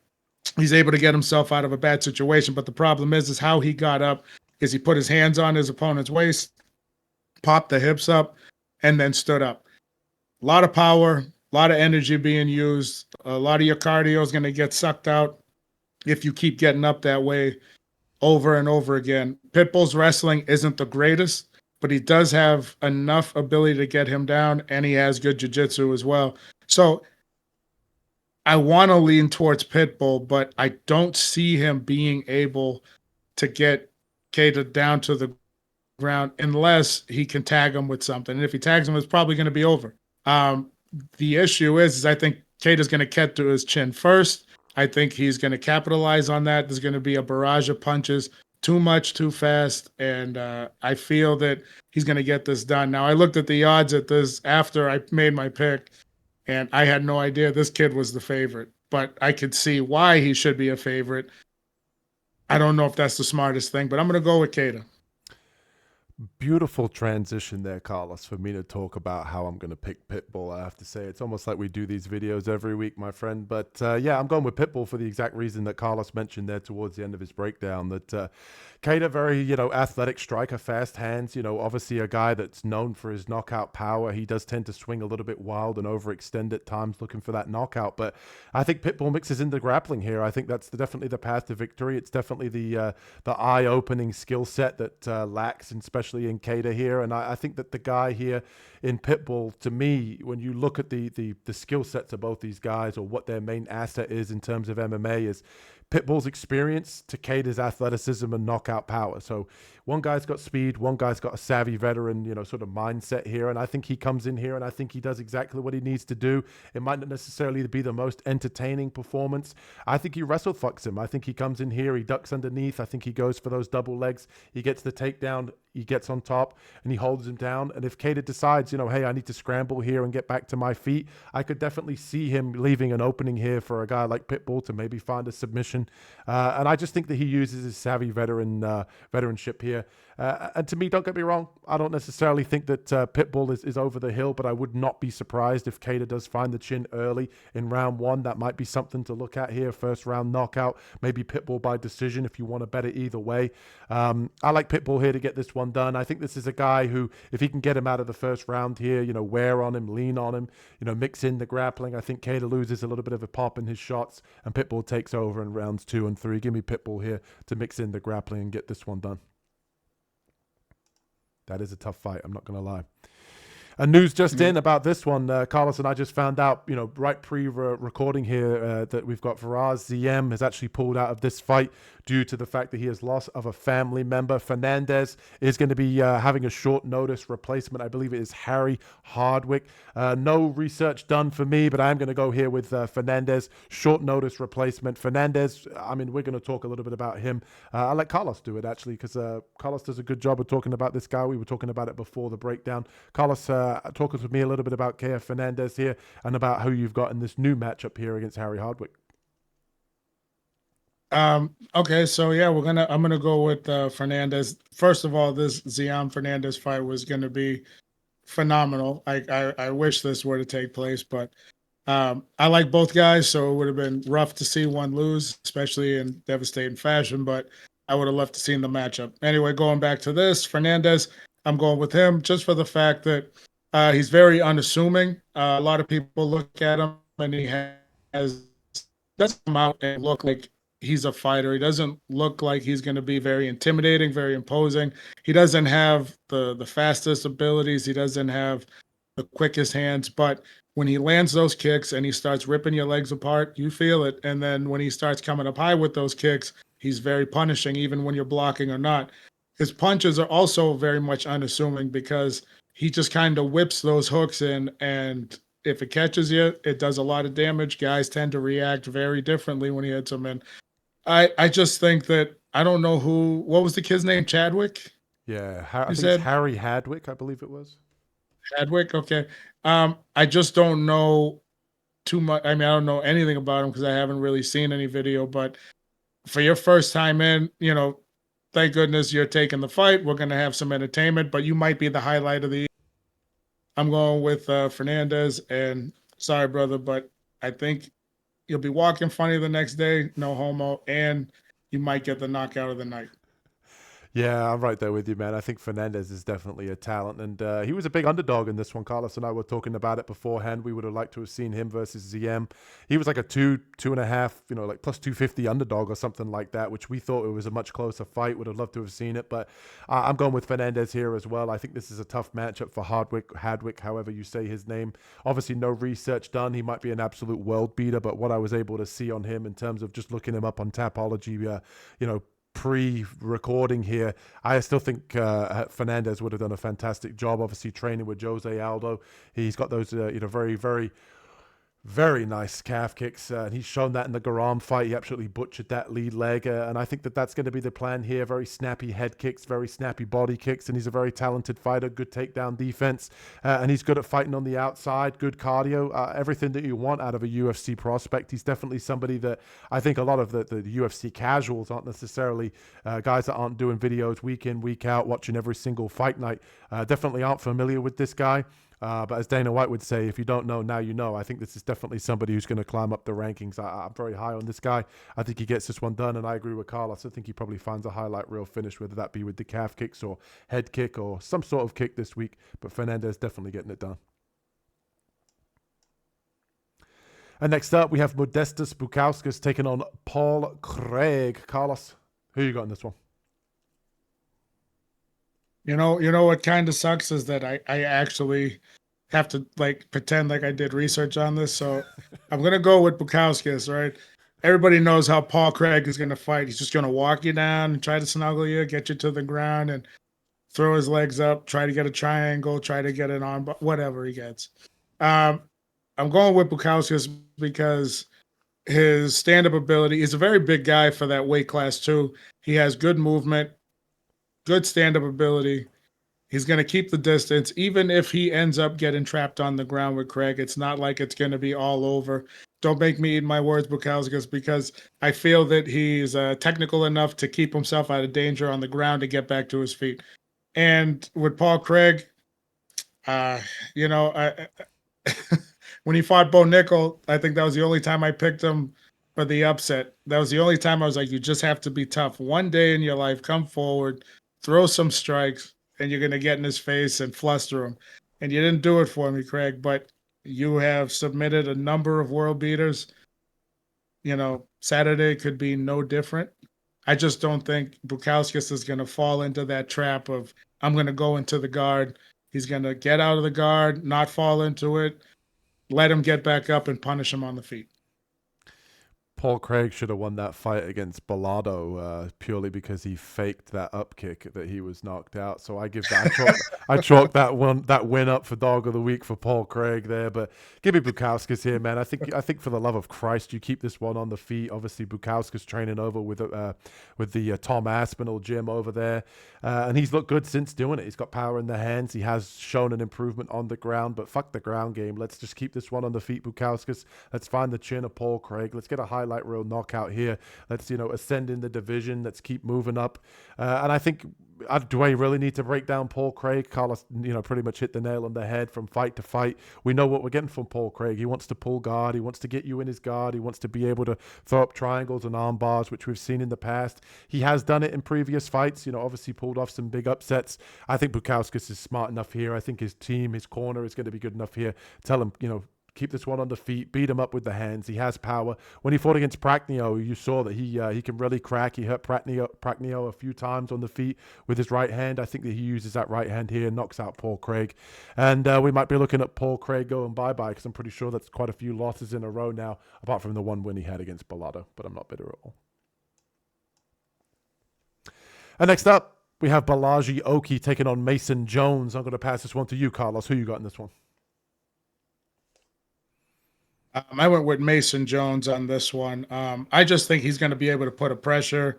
He's able to get himself out of a bad situation. But the problem is how he got up is he put his hands on his opponent's waist, popped the hips up, and then stood up. A lot of power, a lot of energy being used. A lot of your cardio is going to get sucked out if you keep getting up that way over and over again. Pitbull's wrestling isn't the greatest, but he does have enough ability to get him down, and he has good jiu-jitsu as well. So I want to lean towards Pitbull, but I don't see him being able to get Keita down to the ground unless he can tag him with something. And if he tags him, it's probably going to be over. The issue is I think Keita's going to get to his chin first. I think he's going to capitalize on that. There's going to be a barrage of punches, too much, too fast, and I feel that he's going to get this done. Now, I looked at the odds at this after I made my pick, and I had no idea this kid was the favorite, but I could see why he should be a favorite. I don't know if that's the smartest thing, but I'm going to go with Keita. Beautiful transition there, Carlos, for me to talk about how I'm going to pick Pitbull. I have to say, it's almost like we do these videos every week, my friend. But yeah, I'm going with Pitbull for the exact reason that Carlos mentioned there towards the end of his breakdown, that Keita, very, athletic striker, fast hands, obviously a guy that's known for his knockout power. He does tend to swing a little bit wild and overextend at times looking for that knockout. But I think Pitbull mixes into grappling here. I think that's definitely the path to victory. It's definitely the eye-opening skill set that lacks, especially in Keita here. And I think that the guy here in Pitbull, to me, when you look at the skill sets of both these guys, or what their main asset is in terms of MMA, is Pitbull's experience to Keita's athleticism and knockout power. So one guy's got speed, one guy's got a savvy veteran, sort of mindset here. And I think he comes in here and I think he does exactly what he needs to do. It might not necessarily be the most entertaining performance. I think he wrestle fucks him. I think he comes in here, he ducks underneath. I think he goes for those double legs. He gets the takedown, he gets on top and he holds him down. And if Keita decides, hey, I need to scramble here and get back to my feet, I could definitely see him leaving an opening here for a guy like Pitbull to maybe find a submission. And I just think that he uses his savvy veteranship here. And to me, don't get me wrong, I don't necessarily think that Pitbull is over the hill, but I would not be surprised if Keita does find the chin early in round one. That might be something to look at here. First round knockout, maybe Pitbull by decision if you want to bet it either way. I like Pitbull here to get this one done. I think this is a guy who, if he can get him out of the first round here, wear on him, lean on him, mix in the grappling, I think Keita loses a little bit of a pop in his shots and Pitbull takes over in rounds 2 and 3. Give me Pitbull here to mix in the grappling and get this one done. That is a tough fight, I'm not going to lie. And news just in about this one, Carlos and I just found out, right pre-recording here, that we've got Faraz ZM has actually pulled out of this fight due to the fact that he has loss of a family member. Fernandes is going to be having a short notice replacement. I believe it is Harry Hardwick. No research done for me, but I'm going to go here with Fernandes, short notice replacement. Fernandes, I mean, we're going to talk a little bit about him. I'll let Carlos do it, actually, because Carlos does a good job of talking about this guy. We were talking about it before the breakdown. Carlos, talk with me a little bit about KF Fernandes here and about who you've got in this new matchup here against Harry Hardwick. Okay, so yeah, I'm gonna go with Fernandes. First of all, this Ziam Fernandes fight was gonna be phenomenal. I wish this were to take place, but I like both guys, so it would have been rough to see one lose, especially in devastating fashion, but I would have loved to see the matchup. Anyway, going back to this, Fernandes, I'm going with him just for the fact that he's very unassuming. A lot of people look at him and he has doesn't come out and look like he's a fighter. He doesn't look like he's going to be very intimidating, very imposing. He doesn't have the fastest abilities. He doesn't have the quickest hands, but when he lands those kicks and he starts ripping your legs apart, you feel it. And then when he starts coming up high with those kicks, he's very punishing, even when you're blocking or not. His punches are also very much unassuming because he just kind of whips those hooks in, and if it catches you, it does a lot of damage. Guys tend to react very differently when he hits them. And I just think that I don't know what was the kid's name? Chadwick? Yeah, I think it's Harry Hardwick, I believe it was. Chadwick, okay. I just don't know too much. I mean, I don't know anything about him because I haven't really seen any video. But for your first time in, thank goodness you're taking the fight. We're going to have some entertainment, but you might be the highlight of the. I'm going with Fernandes, and sorry, brother, but I think you'll be walking funny the next day. No homo, and you might get the knockout of the night. Yeah, I'm right there with you, man. I think Fernandes is definitely a talent, and he was a big underdog in this one. Carlos and I were talking about it beforehand. We would have liked to have seen him versus ZM. He was like a 2.5, like plus 250 underdog or something like that, which we thought it was a much closer fight. Would have loved to have seen it, but I'm going with Fernandes here as well. I think this is a tough matchup for Hardwick, however you say his name. Obviously, no research done. He might be an absolute world beater, but what I was able to see on him in terms of just looking him up on Tapology, pre-recording here, I still think Fernandes would have done a fantastic job. Obviously, training with Jose Aldo, he's got those very, very, very nice calf kicks, and he's shown that in the Garam fight. He absolutely butchered that lead leg, and I think that's going to be the plan here. Very snappy head kicks, very snappy body kicks, and he's a very talented fighter, good takedown defense, and he's good at fighting on the outside, good cardio, everything that you want out of a UFC prospect. He's definitely somebody that I think a lot of the UFC casuals aren't necessarily guys that aren't doing videos week in, week out, watching every single fight night, definitely aren't familiar with this guy. But as Dana White would say, if you don't know, now you know. I think this is definitely somebody who's going to climb up the rankings. I'm very high on this guy. I think he gets this one done, and I agree with Carlos. I think he probably finds a highlight reel finish, whether that be with the calf kicks or head kick or some sort of kick this week. But Fernandes definitely getting it done. And next up, we have Modestas Bukauskas taking on Paul Craig. Carlos, who you got in this one? You know what kind of sucks is that I actually have to pretend like I did research on this. So I'm gonna go with Bukauskas, right? Everybody knows how Paul Craig is gonna fight. He's just gonna walk you down and try to snuggle you, get you to the ground, and throw his legs up, try to get a triangle, try to get an arm, but whatever he gets. I'm going with Bukauskas because his stand-up ability. He's a very big guy for that weight class too. He has good movement, good stand-up ability. He's going to keep the distance. Even if he ends up getting trapped on the ground with Craig, it's not like it's going to be all over. Don't make me eat my words, Bukauskas, because I feel that he's technical enough to keep himself out of danger on the ground to get back to his feet. And with Paul Craig, when he fought Bo Nickel, I think that was the only time I picked him for the upset. That was the only time I was like, you just have to be tough. One day in your life, come forward, throw some strikes, and you're going to get in his face and fluster him. And you didn't do it for me, Craig, but you have submitted a number of world beaters. Saturday could be no different. I just don't think Bukauskas is going to fall into that trap of, I'm going to go into the guard He's going to get out of the guard, not fall into it, let him get back up and punish him on the feet. Paul Craig should have won that fight against Bilardo purely because he faked that up kick that he was knocked out. So I give that I chalk that win up for dog of the week for Paul Craig there. But give me Bukauskas here, man. I think for the love of Christ, you keep this one on the feet. Obviously, Bukauskas training over with the Tom Aspinall gym over there, and he's looked good since doing it. He's got power in the hands. He has shown an improvement on the ground, but fuck the ground game. Let's just keep this one on the feet, Bukauskas. Let's find the chin of Paul Craig. Let's get a highlight reel knockout here. Let's ascend in the division. Let's keep moving up. And I think, do I really need to break down Paul Craig? Carlos, pretty much hit the nail on the head from fight to fight. We know what we're getting from Paul Craig. He wants to pull guard. He wants to get you in his guard. He wants to be able to throw up triangles and arm bars, which we've seen in the past. He has done it in previous fights. Obviously pulled off some big upsets. I think Bukauskas is smart enough here. I think his team, his corner is going to be good enough here. Tell him, keep this one on the feet, beat him up with the hands. He has power. When he fought against Prachnio, you saw that he can really crack. He hurt Prachnio a few times on the feet with his right hand. I think that he uses that right hand here and knocks out Paul Craig. And we might be looking at Paul Craig going bye-bye because I'm pretty sure that's quite a few losses in a row now, apart from the one win he had against Bilardo, but I'm not bitter at all. And next up, we have Balaji Oki taking on Mason Jones. I'm going to pass this one to you, Carlos. Who you got in this one? I went with Mason Jones on this one. I just think he's going to be able to put a pressure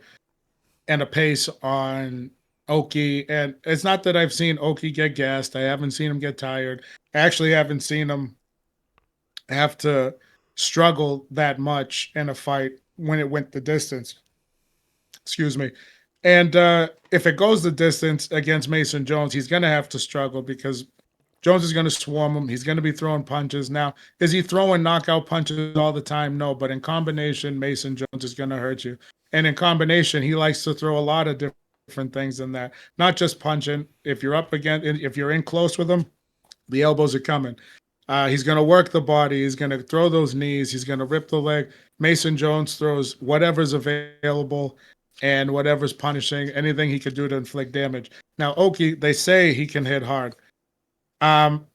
and a pace on Oki. And it's not that I've seen Oki get gassed. I haven't seen him get tired. I actually haven't seen him have to struggle that much in a fight when it went the distance. Excuse me. And if it goes the distance against Mason Jones, he's going to have to struggle because Jones is going to swarm him. He's going to be throwing punches. Now, is he throwing knockout punches all the time? No, but in combination, Mason Jones is going to hurt you. And in combination, he likes to throw a lot of different things in that, not just punching. If you're up against, if you're in close with him, the elbows are coming. He's going to work the body. He's going to throw those knees. He's going to rip the leg. Mason Jones throws whatever's available and whatever's punishing, anything he could do to inflict damage. Now, Oki, they say he can hit hard.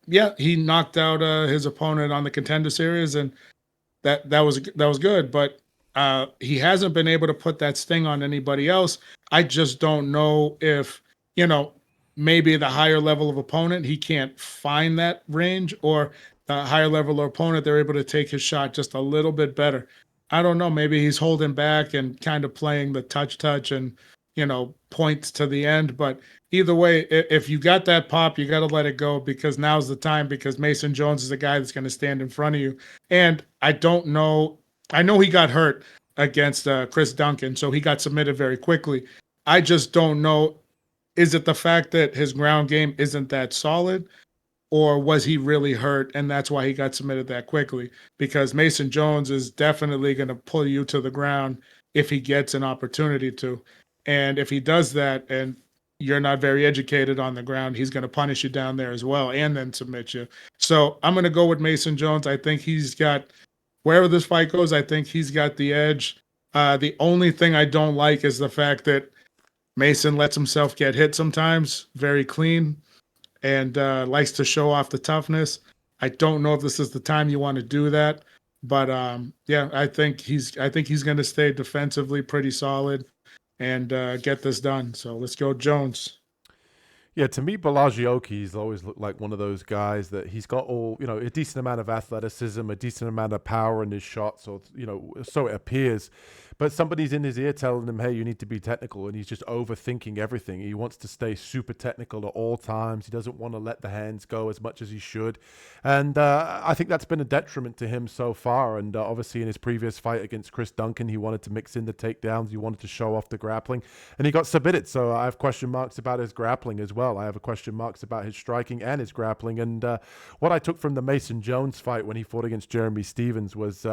Yeah, he knocked out his opponent on the Contender Series, and that was good. But he hasn't been able to put that sting on anybody else. I just don't know if maybe the higher level of opponent he can't find that range, or the higher level of opponent they're able to take his shot just a little bit better. I don't know. Maybe he's holding back and kind of playing the touch and points to the end, but either way, if you got that pop, you got to let it go because now's the time because Mason Jones is the guy that's going to stand in front of you. And I don't know. I know he got hurt against Chris Duncan, so he got submitted very quickly. I just don't know. Is it the fact that his ground game isn't that solid, or was he really hurt and that's why he got submitted that quickly? Because Mason Jones is definitely going to pull you to the ground if he gets an opportunity to. And if he does that and you're not very educated on the ground, he's going to punish you down there as well and then submit you. So I'm going to go with Mason Jones. I think he's got, wherever this fight goes, I think he's got the edge. The only thing I don't like is the fact that Mason lets himself get hit sometimes, very clean, and likes to show off the toughness. I don't know if this is the time you want to do that, but yeah, I think he's going to stay defensively pretty solid and get this done. So let's go Jones. Yeah, to me, Balaji Oki's always looked like one of those guys that he's got a decent amount of athleticism, a decent amount of power in his shots, or, so it appears. But somebody's in his ear telling him, hey, you need to be technical. And he's just overthinking everything. He wants to stay super technical at all times. He doesn't want to let the hands go as much as he should. And I think that's been a detriment to him so far. And obviously in his previous fight against Chris Duncan, he wanted to mix in the takedowns. He wanted to show off the grappling. And he got submitted. So I have question marks about his grappling as well. I have a question marks about his striking and his grappling. And what I took from the Mason Jones fight when he fought against Jeremy Stephens was,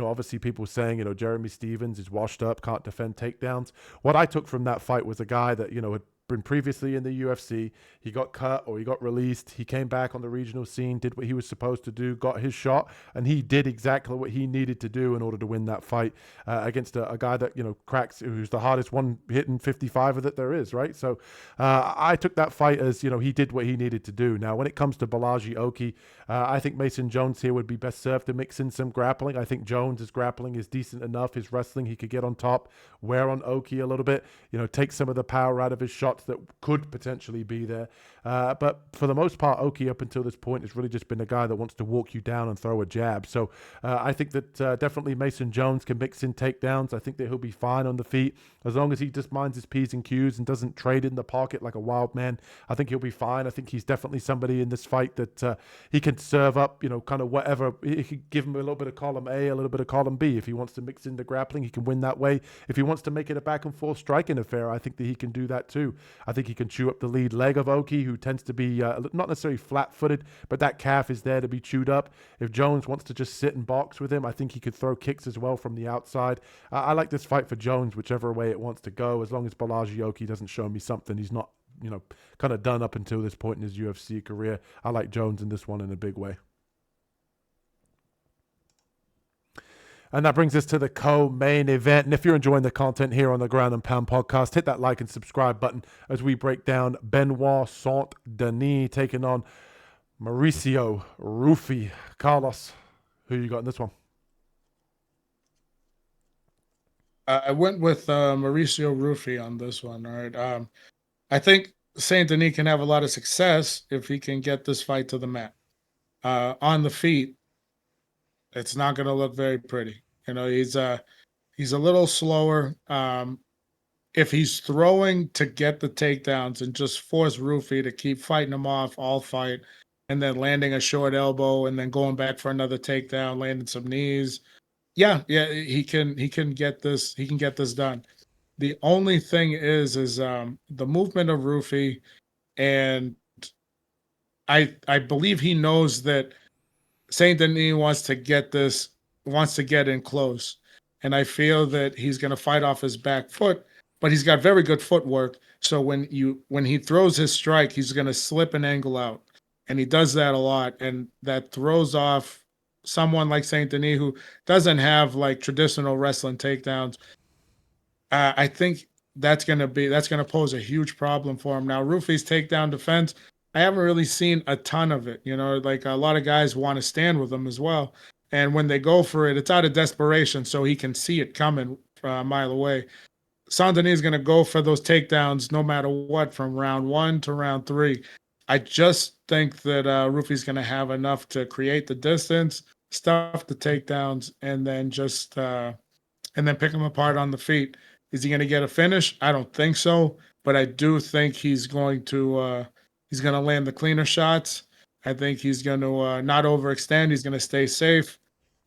obviously people saying, Jeremy Stephens is washed up, can't defend takedowns. What I took from that fight was a guy that, had been previously in the UFC. He got cut or he got released. He came back on the regional scene, did what he was supposed to do, got his shot, and he did exactly what he needed to do in order to win that fight against a guy that, cracks, who's the hardest one hitting 55 that there is, right? So I took that fight as, he did what he needed to do. Now, when it comes to Balaji Oki, I think Mason Jones here would be best served to mix in some grappling. I think Jones' grappling is decent enough. His wrestling, he could get on top, wear on Oki a little bit, take some of the power out of his shots that could potentially be there. But for the most part, Oki up until this point has really just been a guy that wants to walk you down and throw a jab. So I think that definitely Mason Jones can mix in takedowns. I think that he'll be fine on the feet as long as he just minds his P's and Q's and doesn't trade in the pocket like a wild man. I think he'll be fine. I think he's definitely somebody in this fight that he can serve up, kind of whatever. He can give him a little bit of column A, a little bit of column B. If he wants to mix in the grappling, he can win that way. If he wants to make it a back and forth striking affair, I think that he can do that too. I think he can chew up the lead leg of Oki, who tends to be not necessarily flat-footed, but that calf is there to be chewed up. If Jones wants to just sit and box with him, I think he could throw kicks as well from the outside. I like this fight for Jones, whichever way it wants to go, as long as Balaji Oki doesn't show me something he's not, kind of done up until this point in his UFC career. I like Jones in this one in a big way. And that brings us to the co-main event. And if you're enjoying the content here on the Ground and Pound podcast, hit that like and subscribe button as we break down Benoit Saint-Denis taking on Mauricio Rufy. Carlos, who you got in this one? I went with Mauricio Rufy on this one. All right. I think Saint-Denis can have a lot of success if he can get this fight to the mat. On the feet, it's not going to look very pretty. He's a little slower. If he's throwing to get the takedowns and just force Rufy to keep fighting him off all fight, and then landing a short elbow and then going back for another takedown, landing some knees. Yeah, he can get this. He can get this done. The only thing is the movement of Rufy, and I believe he knows that Saint-Denis wants to get in close. And I feel that he's going to fight off his back foot, but he's got very good footwork. So when he throws his strike, he's going to slip and angle out. And he does that a lot. And that throws off someone like Saint-Denis who doesn't have like traditional wrestling takedowns. I think that's going to pose a huge problem for him. Now, Rufy's takedown defense, I haven't really seen a ton of it. Like a lot of guys want to stand with him as well. And when they go for it, it's out of desperation, so he can see it coming a mile away. Saint-Denis is going to go for those takedowns no matter what from round 1 to round 3. I just think that Rufy's going to have enough to create the distance, stuff the takedowns, and then just pick him apart on the feet. Is he going to get a finish? I don't think so, but I do think he's going to land the cleaner shots. I think he's going to not overextend. He's going to stay safe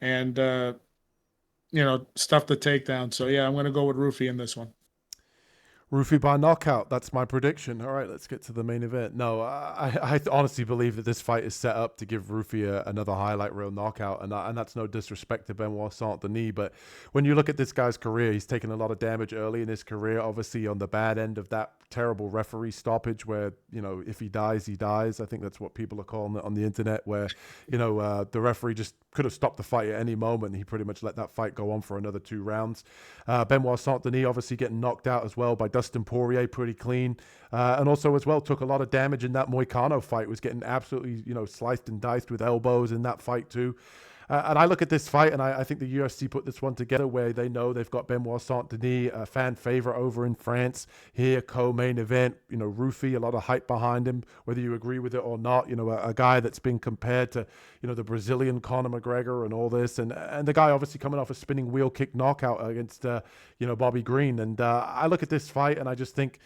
and, stuff the takedown. So, yeah, I'm going to go with Rufy in this one. Rufy by knockout. That's my prediction. All right, let's get to the main event. No, I honestly believe that this fight is set up to give Rufy another highlight reel knockout, and that's no disrespect to Benoit Saint-Denis, but when you look at this guy's career, he's taken a lot of damage early in his career, obviously on the bad end of that terrible referee stoppage where, if he dies, he dies. I think that's what people are calling it on the internet, where, the referee just could have stopped the fight at any moment. He pretty much let that fight go on for another 2 rounds. Benoit Saint-Denis obviously getting knocked out as well by Dustin Poirier pretty clean. And also as well took a lot of damage in that Moicano fight, was getting absolutely, sliced and diced with elbows in that fight too. And I look at this fight, and I think the UFC put this one together where they know they've got Benoit Saint-Denis, a fan favorite over in France. Here, co-main event, Rufy, a lot of hype behind him, whether you agree with it or not. A guy that's been compared to, the Brazilian Conor McGregor and all this. And the guy obviously coming off a spinning wheel kick knockout against, Bobby Green. And I look at this fight, and I just think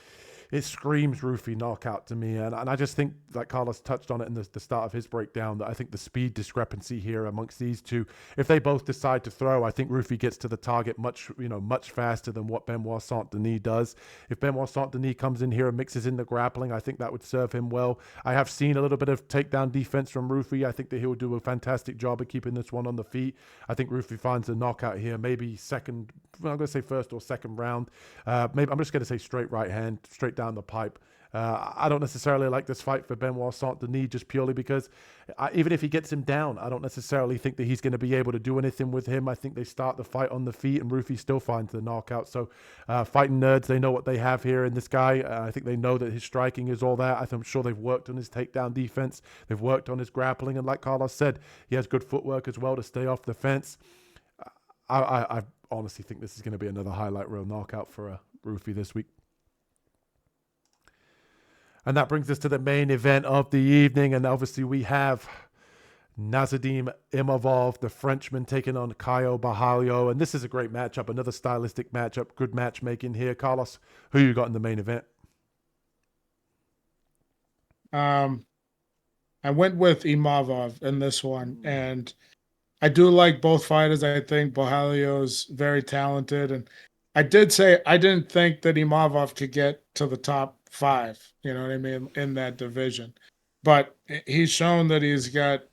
it screams Rufy knockout to me. And I just think, like Carlos touched on it in the start of his breakdown, that I think the speed discrepancy here amongst these two, if they both decide to throw, I think Rufy gets to the target much faster than what Benoit Saint-Denis does. If Benoit Saint-Denis comes in here and mixes in the grappling, I think that would serve him well. I have seen a little bit of takedown defense from Rufy. I think that he'll do a fantastic job of keeping this one on the feet. I think Rufy finds a knockout here, maybe second, I'm going to say first or second round. Maybe I'm just going to say straight right hand, straight down the pipe. I don't necessarily like this fight for Benoit Saint-Denis just purely because even if he gets him down, I don't necessarily think that he's going to be able to do anything with him. I think they start the fight on the feet and Rufi still finds the knockout. So fighting nerds, they know what they have here in this guy. I think they know that his striking is all that. I'm sure they've worked on his takedown defense. They've worked on his grappling. And like Carlos said, he has good footwork as well to stay off the fence. I honestly think this is going to be another highlight reel knockout for Rufi this week. And that brings us to the main event of the evening. And obviously we have Nassourdine Imavov, the Frenchman, taking on Caio Borralho. And this is a great matchup, another stylistic matchup, good matchmaking here. Carlos, who you got in the main event? I went with Imavov in this one. And I do like both fighters. I think Borralho's very talented. And I did say I didn't think that Imavov could get to the top 5, you know what I mean, in that division. But he's shown that he's got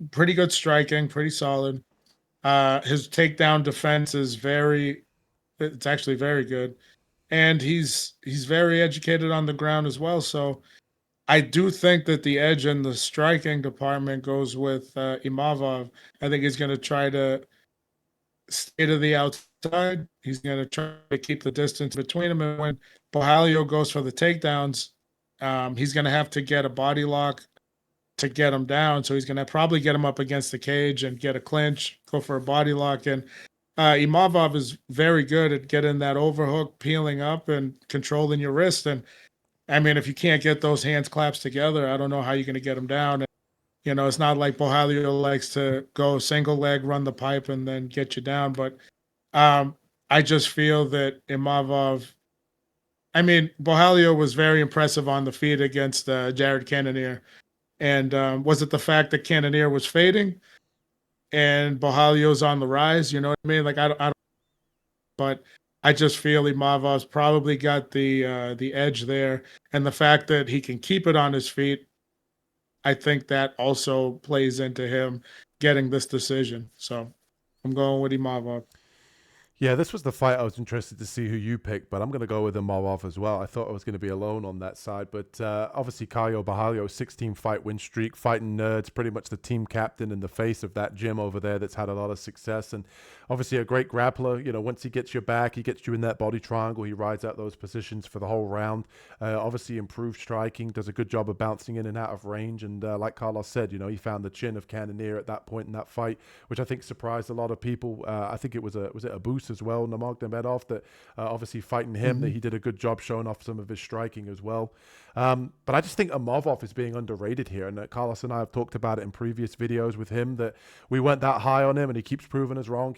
pretty good striking, pretty solid. His takedown defense is it's actually very good. And he's very educated on the ground as well. So I do think that the edge in the striking department goes with Imavov. I think he's going to try to stay to the outside. He's going to try to keep the distance between them. And when Borralho goes for the takedowns, he's going to have to get a body lock to get him down. So he's going to probably get him up against the cage and get a clinch, go for a body lock. And Imavov is very good at getting that overhook, peeling up, and controlling your wrist. And I mean, if you can't get those hands claps together, I don't know how you're going to get him down. You know, it's not like Borralho likes to go single leg, run the pipe, and then get you down. But I just feel that Imavov, I mean, Borralho was very impressive on the feet against Jared Cannonier. And was it the fact that Cannonier was fading and Borralho's on the rise? You know what I mean? Like, I don't, but I just feel Imavov's probably got the edge there. And the fact that he can keep it on his feet, I think that also plays into him getting this decision. So I'm going with Imavov. Yeah, this was the fight I was interested to see who you picked, but I'm going to go with Imavov as well. I thought I was going to be alone on that side, but obviously Caio Borralho, 16-fight win streak, fighting nerds, pretty much the team captain and the face of that gym over there that's had a lot of success, and obviously a great grappler. You know, once he gets your back, he gets you in that body triangle, he rides out those positions for the whole round. Obviously improved striking, does a good job of bouncing in and out of range, and like Carlos said, you know, he found the chin of Cannonier at that point in that fight, which I think surprised a lot of people. I think it was it a boost as well, Nurmagomedov, that obviously fighting him, that he did a good job showing off some of his striking as well. But I just think Imavov is being underrated here, and Carlos and I have talked about it in previous videos with him, that we weren't that high on him, and he keeps proving us wrong.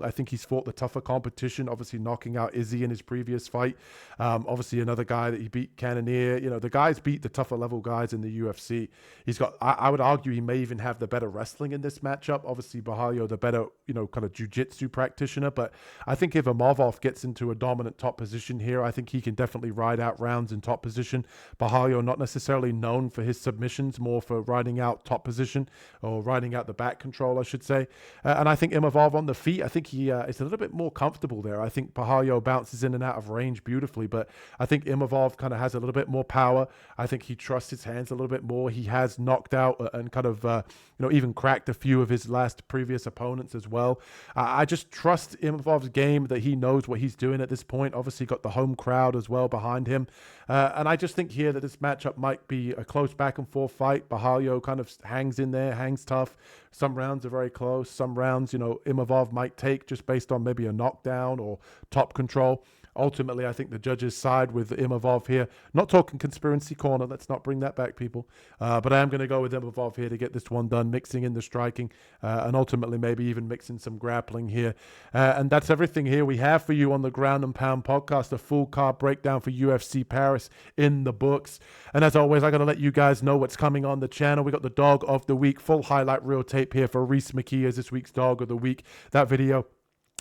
I think he's fought the tougher competition, obviously knocking out Izzy in his previous fight. Obviously another guy that he beat, Cannonier. You know, the guys beat the tougher level guys in the UFC. He's got, I would argue he may even have the better wrestling in this matchup. Obviously Borralho, the better, you know, kind of jiu-jitsu practitioner, but I think if Imavov gets into a dominant top position here, I think he can definitely ride out rounds in top position. Borralho not necessarily known for his submissions, more for riding out top position or riding out the back control, I should say. And I think Imavov on the feet, I think he is a little bit more comfortable there. I think Borralho bounces in and out of range beautifully, but I think Imavov kind of has a little bit more power. I think he trusts his hands a little bit more. He has knocked out and kind of, you know, even cracked a few of his previous opponents as well. I just trust Imavov's game, that he knows what he's doing at this point. Obviously got the home crowd as well behind him. And I just think here that this matchup might be a close back and forth fight. Borralho kind of hangs in there, hangs tough. Some rounds are very close. Some rounds, you know, Imavov might take just based on maybe a knockdown or top control. Ultimately, I think the judges side with Imavov here. Not talking conspiracy corner. Let's not bring that back, people. But I am going to go with Imavov here to get this one done, mixing in the striking and ultimately maybe even mixing some grappling here. And that's everything here we have for you on the Ground and Pound podcast, a full card breakdown for UFC Paris in the books. And as always, I got to let you guys know what's coming on the channel. We got the Dog of the Week, full highlight reel tape here for Rhys McKee as this week's Dog of the Week. That video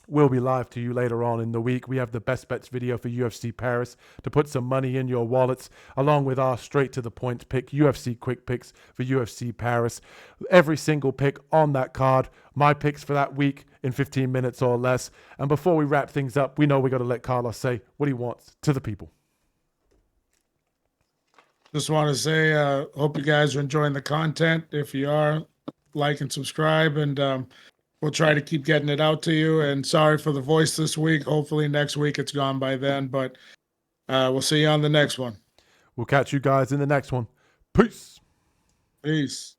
will be live to you later on in the week. We have the best bets video for UFC Paris to put some money in your wallets, along with our straight to the point pick, UFC quick picks for UFC Paris. Every single pick on that card, my picks for that week in 15 minutes or less. And before we wrap things up, we know we got to let Carlos say what he wants to the people. Just want to say, hope you guys are enjoying the content. If you are, like and subscribe, and we'll try to keep getting it out to you. And sorry for the voice this week. Hopefully next week it's gone by then, but we'll see you on the next one. We'll catch you guys in the next one. Peace. Peace.